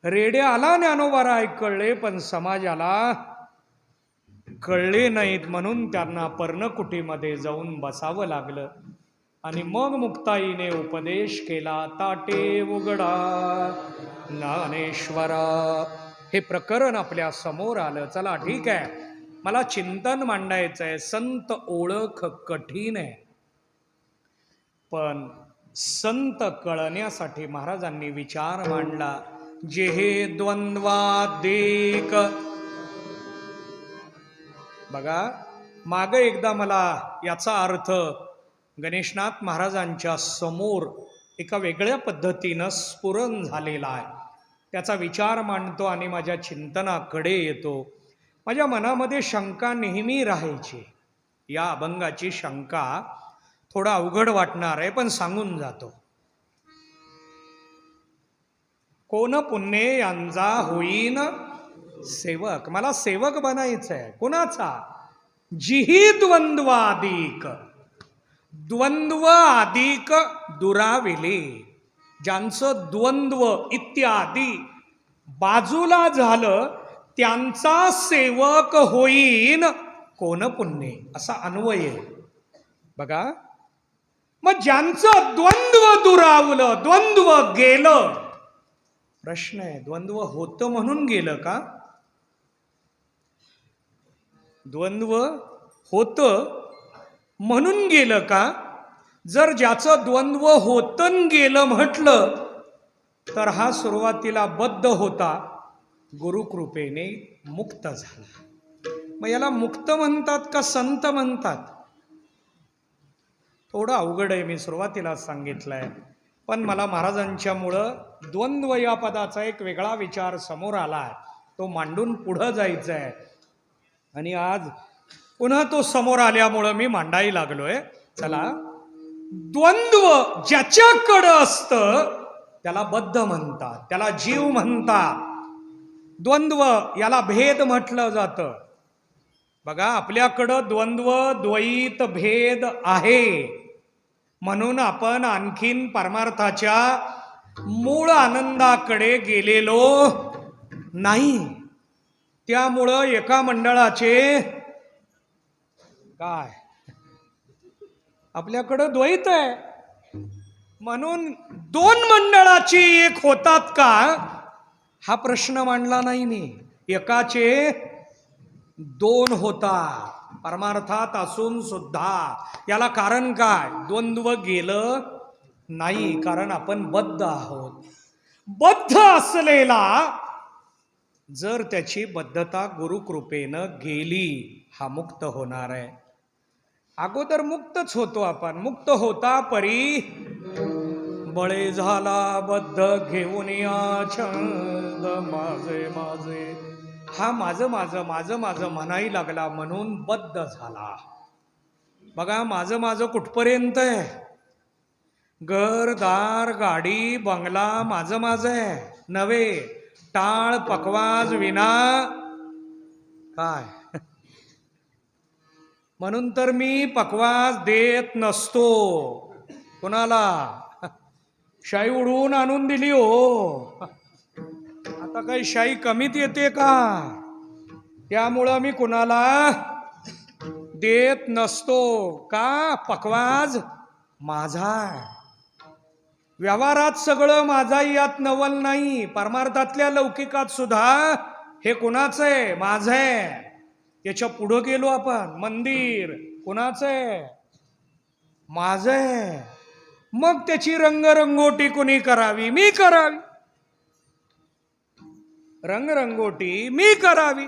रेड्या आला ज्ञानोबाराय कळले, पण समाजाला कळले नाहीत, म्हणून त्यांना पर्णकुटीमध्ये जाऊन बसावं लागलं. आणि मग मुक्ताईने उपदेश केला, ताटे उघडा ज्ञानेश्वरा. हे प्रकरण आपल्या समोर आलं. चला ठीक आहे, मला चिंतन मांडायचं आहे. संत ओळख कठीण आहे, पण संत कळण्यासाठी महाराजांनी विचार मांडला. जे हे द्वंद्वादिक. बघा, माग एकदा मला याचा अर्थ गणेशनाथ महाराजांच्या समोर एका वेगळ्या पद्धतीनं स्फुरण झालेला आहे. त्याचा विचार मांडतो आणि माझ्या चिंतनाकडे येतो. माझ्या मनामध्ये शंका नेहमी राहायची. या अभंगाची शंका थोडा अवघड वाटणार आहे, पण सांगून जातो. कोण पुण्य यांचा होईन सेवक. मला सेवक बनायचं आहे. कोणाचा? जिही द्वंद्वादिक. द्वंद्व अधिक दुराविले. ज्यांचं द्वंद्व इत्यादी बाजूला झालं, त्यांचा सेवक होईन कोण पुण्य, असा अन्वय. बघा, मग ज्यांचं द्वंद्व दुरावलं, द्वंद्व गेलं. प्रश्न आहे, द्वंद्व होतं म्हणून गेलं का? द्वंद्व होतं म्हणून गेलं का? जर ज्याचं द्वंद्व होतन गेलं म्हटलं, तर हा सुरुवातीला बद्ध होता, गुरुकृपेने मुक्त झाला. मग याला मुक्त म्हणतात का संत म्हणतात? थोडं अवघड आहे, मी सुरुवातीला सांगितलंय. पण मला महाराजांच्यामुळं द्वंद्व या पदाचा एक वेगळा विचार समोर आला आहे, तो मांडून पुढं जायचं आहे. आणि आज पुन्हा तो समोर आल्यामुळं मी मांडायला लागलोय. चला, द्वंद्व ज्याच्याकडं असतं त्याला बद्ध म्हणतात, त्याला जीव म्हणतात. द्वंद्व याला भेद म्हटलं जातं. बघा, आपल्याकडं द्वंद्व द्वैत भेद आहे, म्हणून आपण आणखीन परमार्थाच्या मूळ आनंदाकडे गेलेलो नाही. त्यामुळं एका मंडळाचे काय, आपल्याकडं द्वैत आहे म्हणून दोन मंडळाची एक होतात का, हा प्रश्न मांडला नाही मी. एकाचे दोन होतात परमार्थात असून सुद्धा. याला कारण काय? द्वंद्व गेलं नाही, कारण आपण बद्ध आहोत. बद्ध असलेला जर त्याची बद्धता गुरुकृपेनं गेली, हा मुक्त होणार आहे. अगोदर मुक्तच होतो आपण. मुक्त होता परी बळे झाला बद्ध घेऊन या छंद माझे माझे. हा माझं माझं माझं माझं म्हणायला लागला म्हणून बद्ध झाला. बघा, माझं माझं कुठपर्यंत आहे? घर दार गाडी बंगला माझं माझं आहे नव्हे. टाळ पकवाज विना काय, म्हणून तर मी पकवाज देत नसतो कोणाला. शाई उडवून आणून दिली हो, आता काही शाई कमीत येते का? त्यामुळं मी कुणाला देत नसतो का? पकवाज माझा आहे. व्यवहारात सगळं माझा, यात नवल नाही. परमार्थातल्या लौकिकात सुद्धा हे कुणाचं आहे? माझं आहे. त्याच्या पुढं गेलो आपण, मंदिर कुणाचं आहे? माझं आहे. मग त्याची रंगरंगोटी कुणी करावी? मी करावी. रंगरंगोटी मी करावी.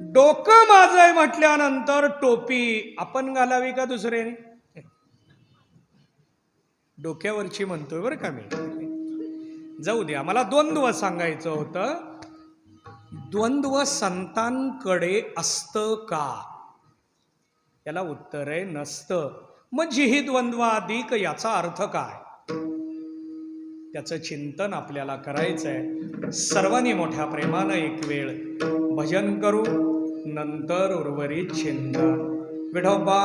डोकं माझं आहे म्हटल्यानंतर टोपी आपण घालावी का दुसऱ्याने? डोक्यावरची म्हणतोय बरं का मी. जाऊ द्या, मला द्वंद्व सांगायचं होतं. द्वंद्व संतांकडे असतं का? याला उत्तर आहे नसतं. मग जीही द्वंद्व अधिक याचा अर्थ काय? त्याचं चिंतन आपल्याला करायचंय. सर्वांनी मोठ्या प्रेमानं एक वेळ भजन करू, नंतर उर्वरित चिंतन. विठोबा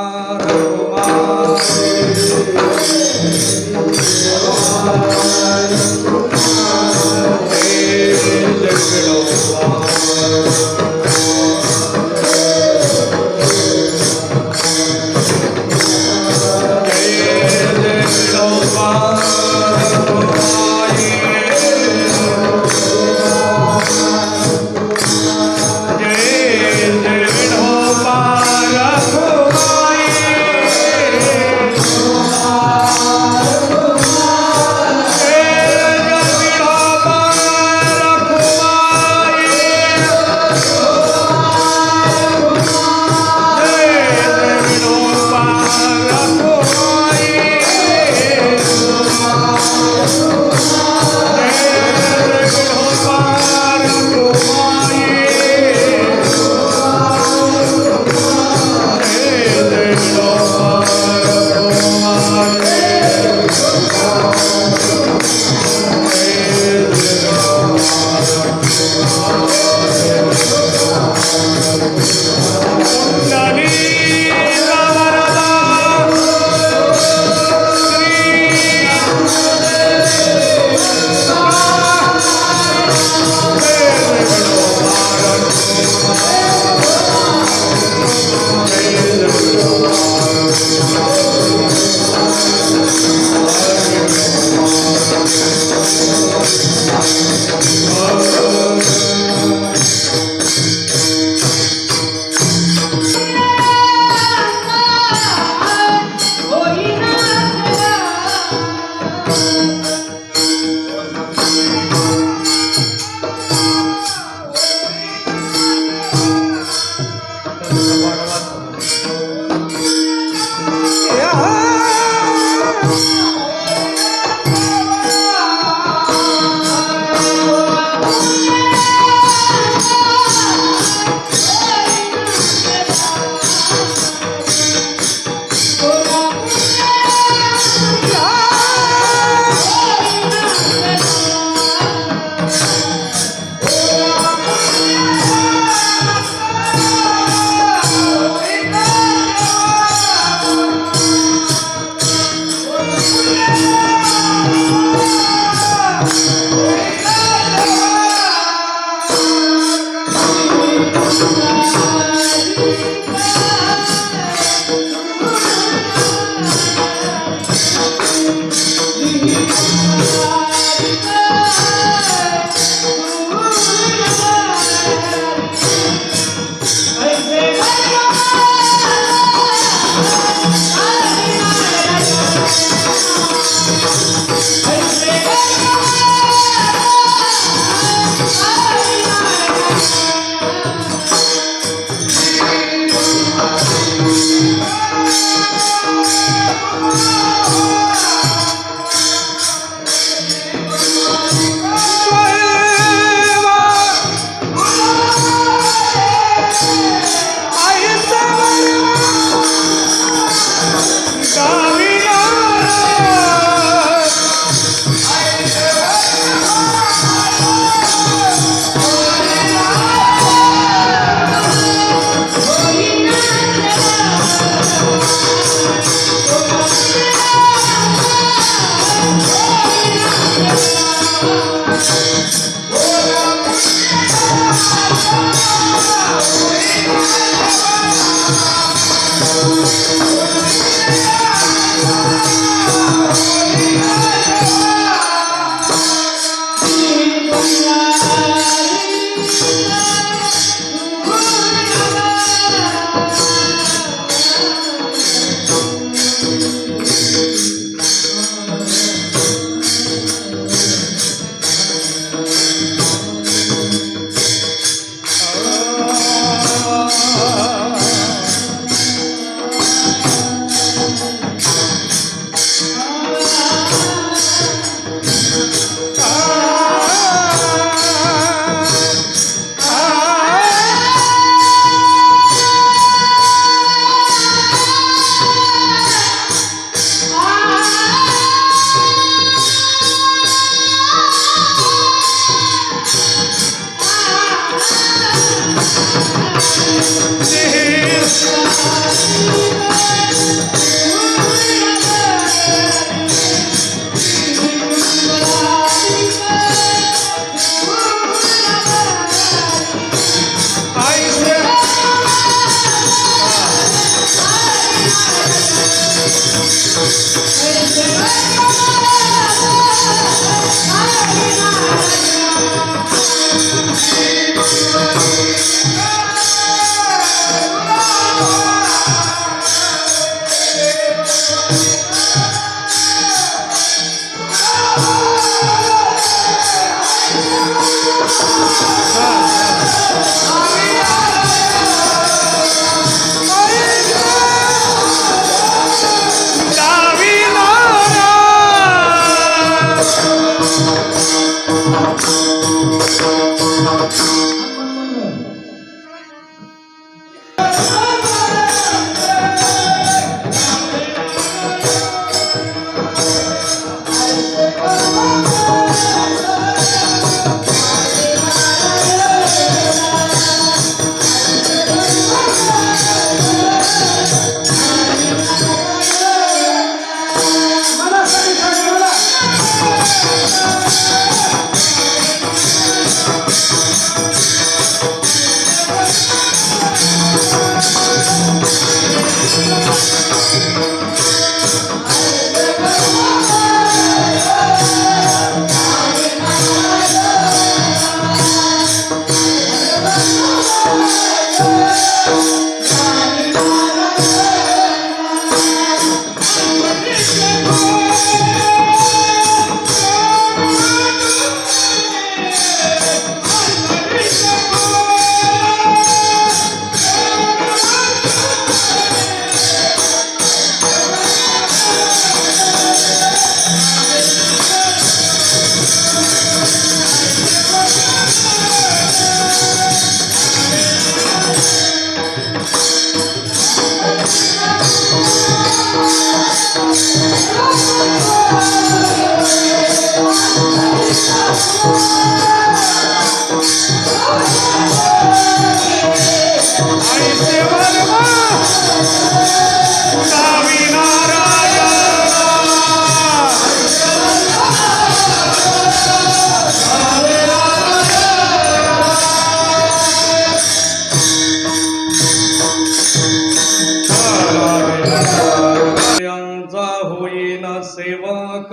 सेवक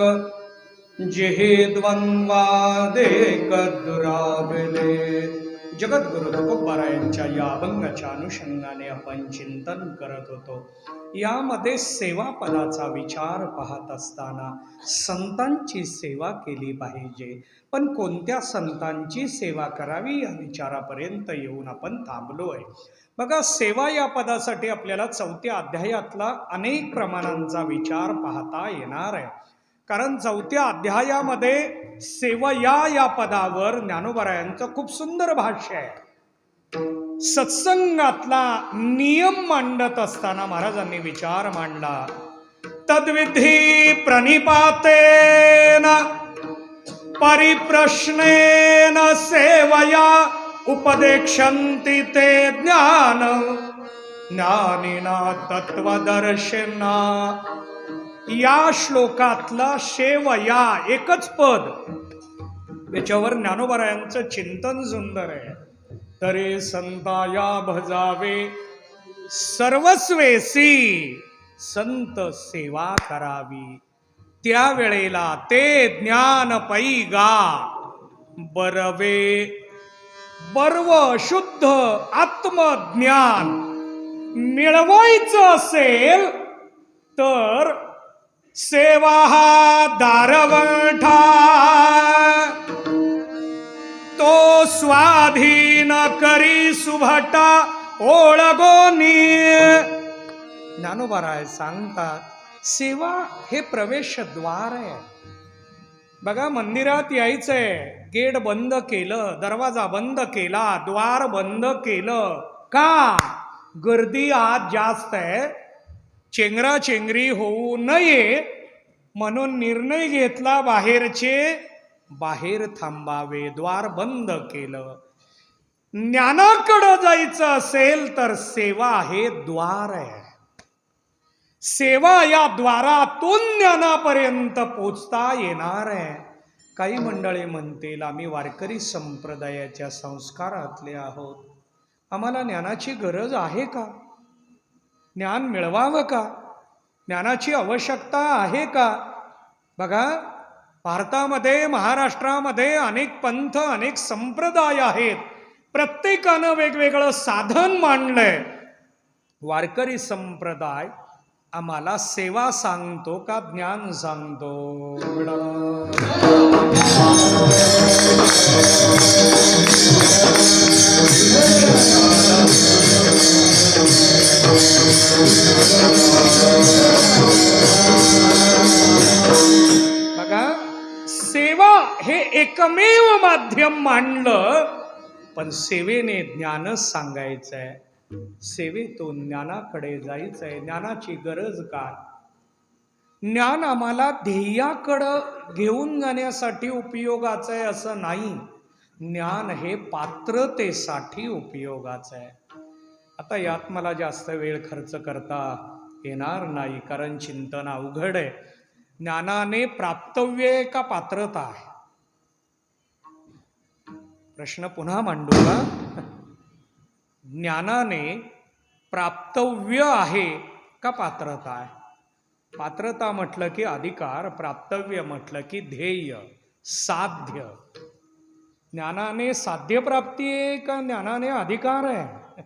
जेहे द्वंद्वादेक दुरावले. जगद्गुरु तुकोबारायांच्या या अभंगाच्या अनुषंगाने आपण चिंतन करत होतो. यामध्ये सेवा पदाचा विचार पाहत असताना संतांची सेवा केली पाहिजे, पण कोणत्या संतांची सेवा करावी या विचारापर्यंत येऊन आपण थांबलोय. बघा, सेवा या पदासाठी आपल्याला 4थ्या अध्यायातला अनेक प्रमाणांचा विचार पाहता येणार आहे. कारण 4थ्या अध्यायामध्ये सेवया या पदावर ज्ञानोबारायांचं खूप सुंदर भाष्य आहे. सत्संगातला नियम मांडत असताना महाराजांनी विचार मांडला. तद्विधी प्रणिपातेन परिप्रश्नेन सेवया उपदेक्षन्ति ते ज्ञान ज्ञानिना तत्वदर्शिना. या श्लोकातला शेवया एकच पद, याच्यावर ज्ञानोबारायांचं चिंतन सुंदर आहे. तरे संताया भजावे सर्वस्वेसी संत सेवा करावी. त्यावेळेला ते ज्ञान पैगा बरवे. बर्व शुद्ध आत्मज्ञान मिळवायचं असेल तर सेवा हा दारवठा तो स्वाधीन करी सुभटा ओळगोनी. ज्ञानोबाराय सांगतात, सेवा हे प्रवेशद्वार आहे. बघा, मंदिरात यायचंय, गेट बंद केलं, दरवाजा बंद केला, द्वार बंद केलं. का? गर्दी आज जास्त आहे, चेंगराचेंगरी होऊ नये म्हणून निर्णय घेतला बाहेरचे बाहेर थांबावे, द्वार बंद केलं. ज्ञानाकडं जायचं असेल तर सेवा हे द्वार आहे. सेवा या द्वारातून ज्ञानापर्यंत पोचता येणार आहे. काही मंडळी म्हणतील, आम्ही वारकरी संप्रदायाच्या संस्कारातले आहोत, आम्हाला ज्ञानाची गरज आहे का? ज्ञान मिळवावं का? ज्ञानाची आवश्यकता आहे का? बघा, भारतामध्ये, महाराष्ट्रामध्ये अनेक पंथ, अनेक संप्रदाय आहेत. प्रत्येकानं वेगवेगळं साधन मांडलंय. वारकरी संप्रदाय आम्हाला सेवा सांगतो का ज्ञान सांगतो? बघा, सेवा हे एकमेव माध्यम मांडलं, पण सेवेने ज्ञानच सांगायचंय. सेवेतून ज्ञानाकडे जायचंय. ज्ञानाची गरज काय? ज्ञान आम्हाला ध्येयाकडं घेऊन जाण्यासाठी उपयोगाचं आहे असं नाही. ज्ञान हे पात्रतेसाठी उपयोगाचं आहे. आता यात मला जास्त वेळ खर्च करता येणार नाही, कारण चिंतन अवघड आहे. ज्ञानाने प्राप्तव्य आहे का पात्रता आहे? प्रश्न पुन्हा मांडू का? ज्ञानाने प्राप्तव्य आहे का पात्रता आहे? पात्रता म्हटलं की अधिकार, प्राप्तव्य म्हटलं की ध्येय, साध्य. ज्ञानाने साध्य प्राप्ती आहे का ज्ञानाने अधिकार आहे?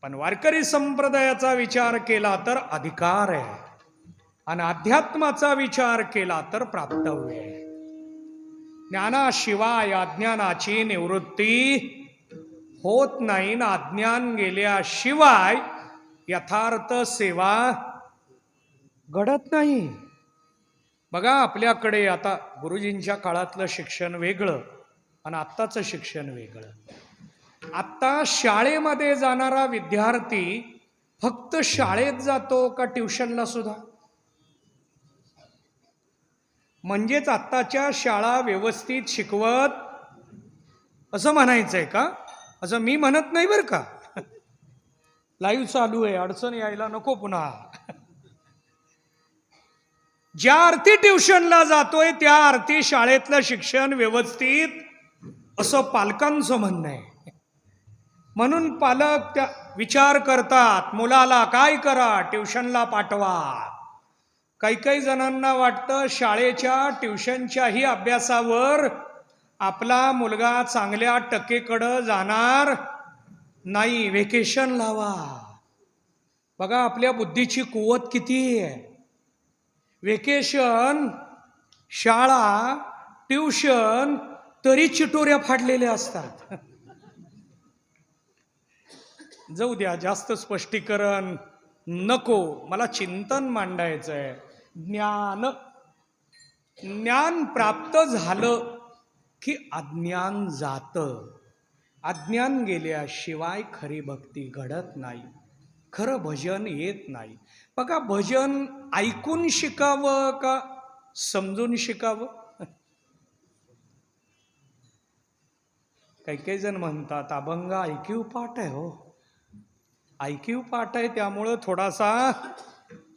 पण वारकरी संप्रदायाचा विचार केला तर अधिकार आहे, आणि अध्यात्माचा विचार केला तर प्राप्तव्य आहे. ज्ञानाशिवाय अज्ञानाची निवृत्ती होत नाही ना. अज्ञान गेल्याशिवाय यथार्थ सेवा घडत नाही. बघा, आपल्याकडे आता गुरुजींच्या काळातलं शिक्षण वेगळं आणि आत्ताचं शिक्षण वेगळं. आत्ता शाळेमध्ये जाणारा विद्यार्थी फक्त शाळेत जातो का ट्युशनला सुद्धा? म्हणजेच आत्ताच्या शाळा व्यवस्थित शिकवत असं म्हणायचंय का? असं मी म्हणत नाही बरं का. लाईव्ह चालू आहे, अडचण यायला नको पुन्हा. ज्या अर्थी ट्युशनला जातोय त्या अर्थी शाळेतलं शिक्षण व्यवस्थित असं पालकांचं म्हणणं आहे. म्हणून पालक त्या विचार करतात, मुलाला काय करा, ट्युशनला पाठवा. काही काही जणांना वाटतं शाळेच्या ट्युशनच्याही अभ्यासावर आपला मुलगा चांगल्या टक्केकडं जाणार नाही, व्हेकेशन लावा. बघा आपल्या बुद्धीची कुवत किती आहे. व्हेकेशन, शाळा, ट्युशन, तरी चिटोऱ्या फाडलेल्या असतात. जाऊ द्या, जास्त स्पष्टीकरण नको. मला चिंतन मांडायचं आहे. ज्ञान प्राप्त झालं की अज्ञान जातं. अज्ञान गेल्याशिवाय खरी भक्ती घडत नाही, खरं भजन येत नाही. बघा, भजन ऐकून शिकावं का समजून शिकावं? काही काही जण म्हणतात अभंग ऐकीव पाठ आहे. हो, ऐकीव पाठ आहे त्यामुळं थोडासा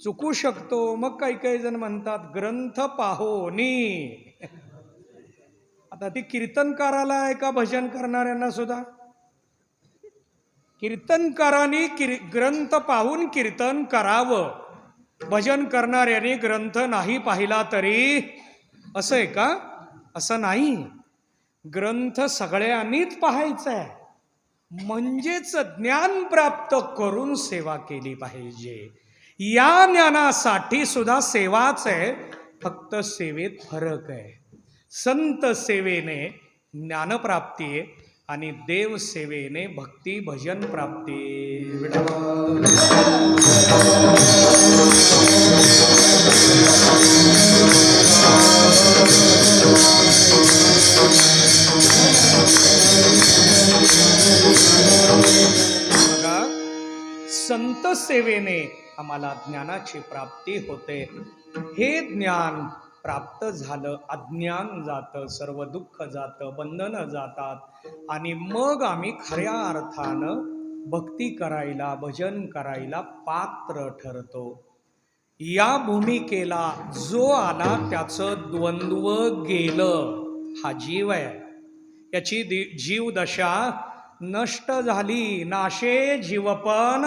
चुकू शकतो. मग काही काही जण म्हणतात ग्रंथ पाहोनी. आता ती कीर्तनकाराला आहे का भजन करणाऱ्यांना सुद्धा? कीर्तनकारांनी ग्रंथ पाहून कीर्तन करावं, भजन करणाऱ्यांनी ग्रंथ नाही पाहिला तरी असं आहे का? असं नाही. ग्रंथ सगळ्यांनीच पाहायचा आहे, म्हणजेच ज्ञान प्राप्त करून सेवा केली पाहिजे. या ज्ञानासाठी सुद्धा सेवाच आहे, फक्त सेवेत फरक आहे. संत सेवेने ज्ञानप्राप्ती आहे आणि देव सेवेने भक्ती भजन प्राप्ती. बघा, संत सेवेने आम्हाला ज्ञानाची प्राप्ती होते. हे ज्ञान प्राप्त झालं, अज्ञान जातं, सर्व दुःख जातं, बंधनं जातात, आणि मग आम्ही खऱ्या अर्थानं भक्ती करायला, भजन करायला पात्र ठरतो. या भूमिकेला जो आला त्याचं द्वंद्व गेलं. हा जीव आहे, याची जीवदशा नष्ट झाली. नाशे जीवपण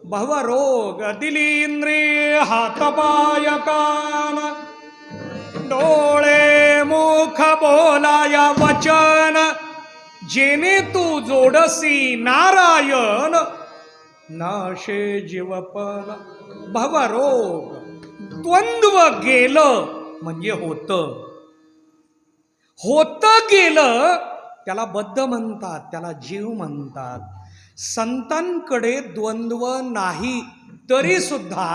भवरोग, दिलींद्रिय हातपाय कान, डोळे मुख बोलाया वचन, जेने तू जोडसी नारायण. नाशे जीवपण भवरोग. द्वंद्व गेलं म्हणजे होतं गेलं त्याला बद्ध म्हणतात, त्याला जीव म्हणतात. संतांकडे द्वंद्व नाही तरी सुद्धा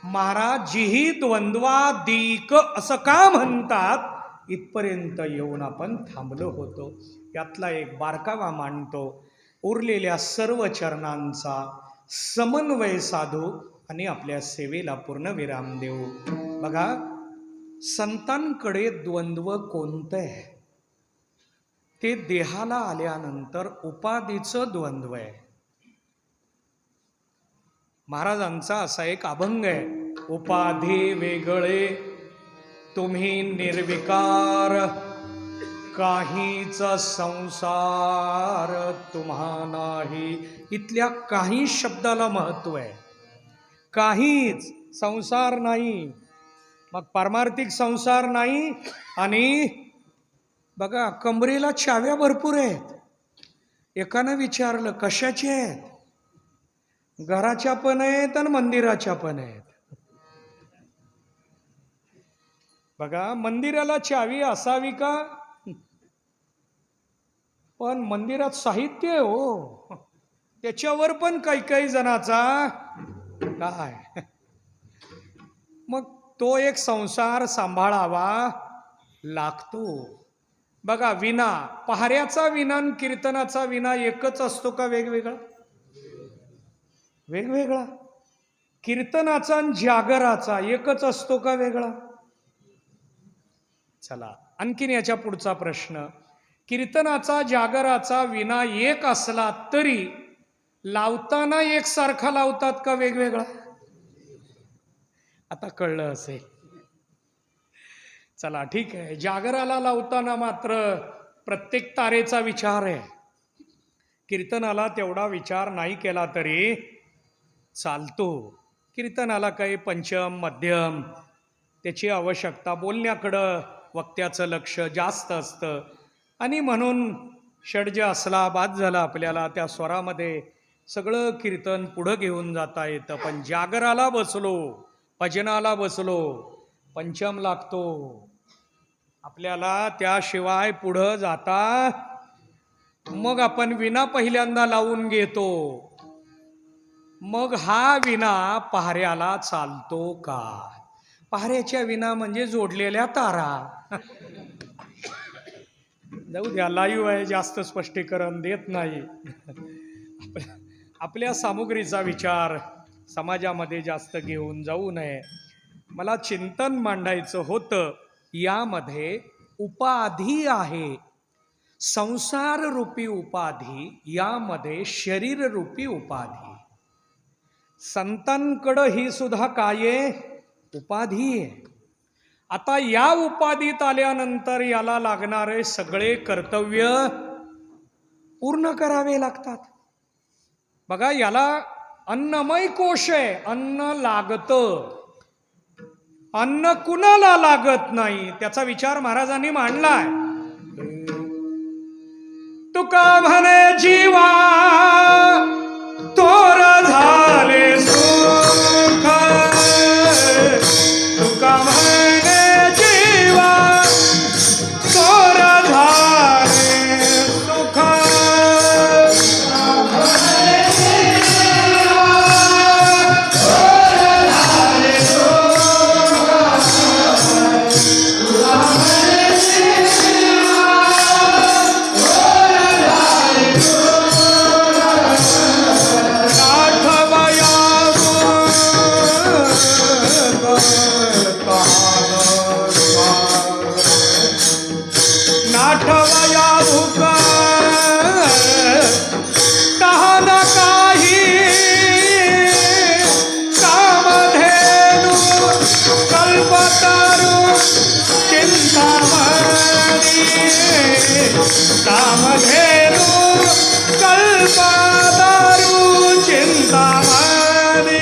महाराज जीही द्वंद्वादिक असं का म्हणतात, इथपर्यंत येऊन आपण थांबलो होतो. यातला एक बारकावा मांडतो. उरलेल्या सर्व चरणांचा समन्वय साधू आणि आपल्या सेवेला पूर्णविराम देऊ. बघा, संतांकडे द्वंद्व कोणतं आहे? ते देहाला आल्यानंतर उपाधीचं द्वंद्व आहे. महाराजांचा असा एक अभंग आहे, उपाधी वेगळे तुम्ही निर्विकार, काहीच संसार तुम्हा नाही. इथल्या काही शब्दाला महत्व आहे. काहीच संसार नाही, मग पारमार्थिक संसार नाही. आणि बघा, कमरेला चाव्या भरपूर आहेत. एकानं विचारलं कशाचे आहेत? घराच्या पण आहेत आणि मंदिराच्या पण आहेत. बघा, मंदिराला चावी असावी का? पण मंदिरात साहित्य आहे हो, त्याच्यावर पण काही जणाचा काय. मग तो एक संसार सांभाळावा लागतो. बघा, विना, पहाऱ्याचा विना आणि कीर्तनाचा विना एकच असतो का वेगवेगळा? वेगवेगळा. कीर्तनाचा आणि जागराचा एकच असतो का वेगळा? चला आणखीन याच्या पुढचा प्रश्न. कीर्तनाचा जागराचा विना एक असला तरी लावताना एकसारखा लावतात का वेगवेगळा? आता कळलं असेल. चला ठीक आहे, जागराला लावताना मात्र प्रत्येक तारेचा विचार आहे. कीर्तनाला तेवढा विचार नाही केला तरी चालतो. कीर्तनाला काही पंचम मध्यम त्याची आवश्यकता, बोलण्याकडं वक्त्याचं लक्ष जास्त असतं आणि म्हणून षड्ज असला बाद झाला आपल्याला, त्या स्वरामध्ये सगळं कीर्तन पुढं घेऊन जाता येतं. पण जागराला बसलो, भजनाला बसलो, पंचम लागतो आपल्याला, त्याशिवाय पुढं जाता. मग आपण विना पहिल्यांदा लावून घेतो. मग हा विना पहाऱ्याला चालतो का? पहाऱ्याच्या विना म्हणजे जोडलेल्या तारा. जाऊ द्या, लाईव्ह आहे, जास्त स्पष्टीकरण देत नाही. आपल्या सामुग्रीचा विचार समाजामध्ये जास्त घेऊन जाऊ नये. मला चिंतन मांडायचं होतं. यामध्ये उपाधी आहे, संसार रूपी उपाधी, यामध्ये शरीर रूपी उपाधी. संतांकडं ही सुद्धा काय आहे? उपाधी आहे. आता या उपाधीत आल्यानंतर याला लागणारे सगळे कर्तव्य पूर्ण करावे लागतात. बघा, याला अन्नमय कोश आहे, अन्न लागतं. अन्न कुणाला लागत नाही त्याचा विचार महाराजांनी मांडलाय. तुका म्हणे जीवा तोर झाले सुख, तुका म्हणे जीवा तोर झाले सुख, नाठवया भूका तहान काही, कामधेनु कल्पतरु चिंतामणी, कामधेनु कल्पतरु चिंतामणी.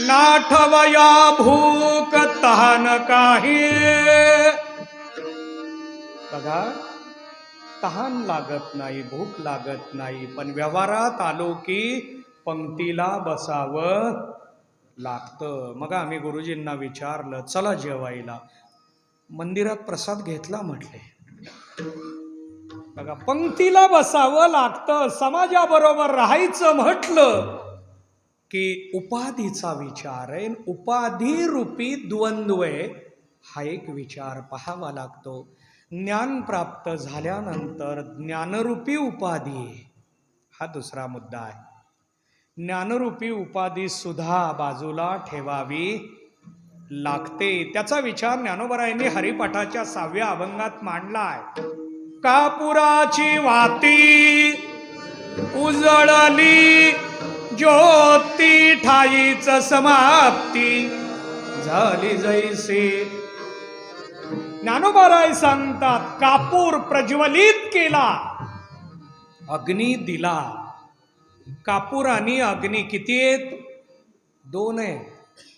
नाठवया भूक तहान काही. बघा, तहान लागत नाही, भूक लागत नाही, पण व्यवहारात आलो की पंक्तीला बसावं लागतं. मग आम्ही गुरुजींना विचारलं, चला जेवायला. मंदिरात प्रसाद घेतला म्हटले. बघा, पंक्तीला बसावं लागतं. समाजाबरोबर राहायचं म्हटलं की उपाधीचा विचार आहे. उपाधी रूपी द्वंद्व आहे, हा एक विचार पाहावा लागतो. ज्ञान प्राप्त झाल्यानंतर ज्ञानरूपी उपाधी आहे, हा दुसरा मुद्दा आहे. ज्ञानरूपी उपाधी सुद्धा बाजूला ठेवावी लागते. त्याचा विचार ज्ञानोबरायांनी हरिपाठाच्या 6व्या अभंगात मांडलाय. कापुराची वाती उजळली ज्योती ठाईच समाप्ती झाली जैसे. ज्ञानोबराय सांगतात कापूर प्रज्वलित केला, अग्नी दिला. कापूर आणि अग्नी किती आहेत? 2 आहेत.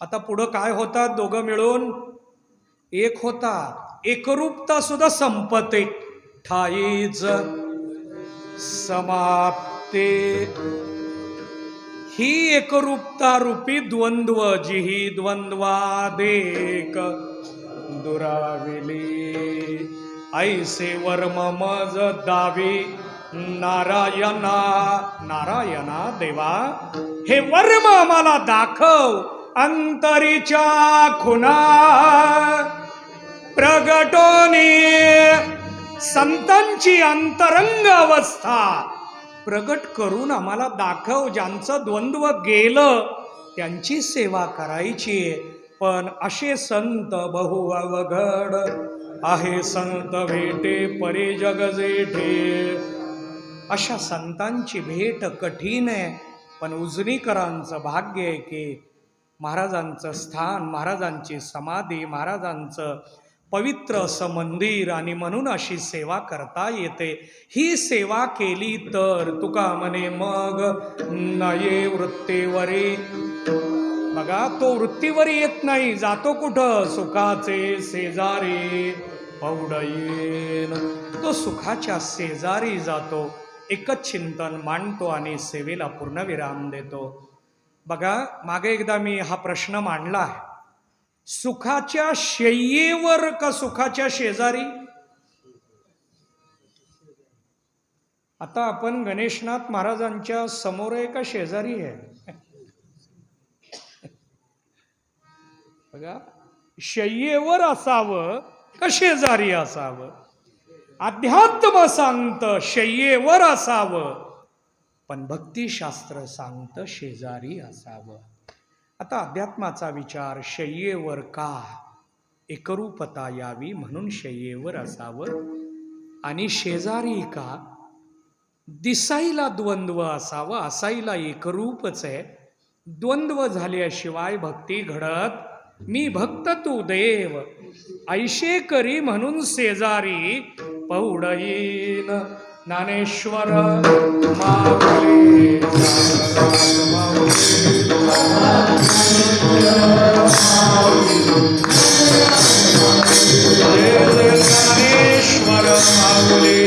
आता पुढं काय होतात? दोघं मिळून 1 होतात. एकरूपता सुद्धा संपते. ठाईच समाप्ते. ही एकरूपता रूपी द्वंद्व जिही द्वंद्वादेक दुराविली. ऐसे वर्म मज दावी नारायणा. नारायणा देवा, हे वर्म आम्हाला दाखव अंतरीच्या खुना. प्रगटोनी संतांची अंतरंग अवस्था प्रगट करून आम्हाला दाखव. ज्यांचं द्वंद्व गेलं त्यांची सेवा करायची. पण असे संत बहु अवघड आहे, संत भेटे परे जग जेठे. अशा संतांची भेट कठीण आहे, पण उजनीकरांचं भाग्य आहे की महाराजांचं स्थान, महाराजांची समाधी, महाराजांचं पवित्र असं मंदिर, आणि म्हणून अशी सेवा करता येते. ही सेवा केली तर तुका म्हणे मग नये वृत्तीवरी. बघा, तो वृत्तीवर येत नाही, जातो कुठं? सुखाचे शेजारी पौडयेन. तो सुखाच्या शेजारी जातो, एकच चिंतन मांडतो आणि सेवेला पूर्णविराम देतो. बघा, मागे एकदा मी हा प्रश्न मांडला आहे, सुखाच्या शय्येवर का सुखाच्या शेजारी? आता आपण गणेशनाथ महाराजांच्या समोर आहे का शेजारी आहे? बघा, शय्येवर असावं का शेजारी असावं? अध्यात्म सांगतं शय्येवर असावं, पण भक्तिशास्त्र सांगतं शेजारी असावं. आता अध्यात्माचा विचार शय्येवर का? एकरूपता यावी म्हणून शय्येवर असावं. आणि शेजारी का? दिसायला द्वंद्व असावं, असायला एकरूपच आहे. द्वंद्व झाल्याशिवाय भक्ती घडत. मी भक्त तू देव ऐशे करी म्हणून शेजारी पौडयीन. ज्ञानेश्वर माऊली ज्ञानेश्वर माऊली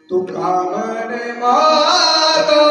तुका म्हणे माता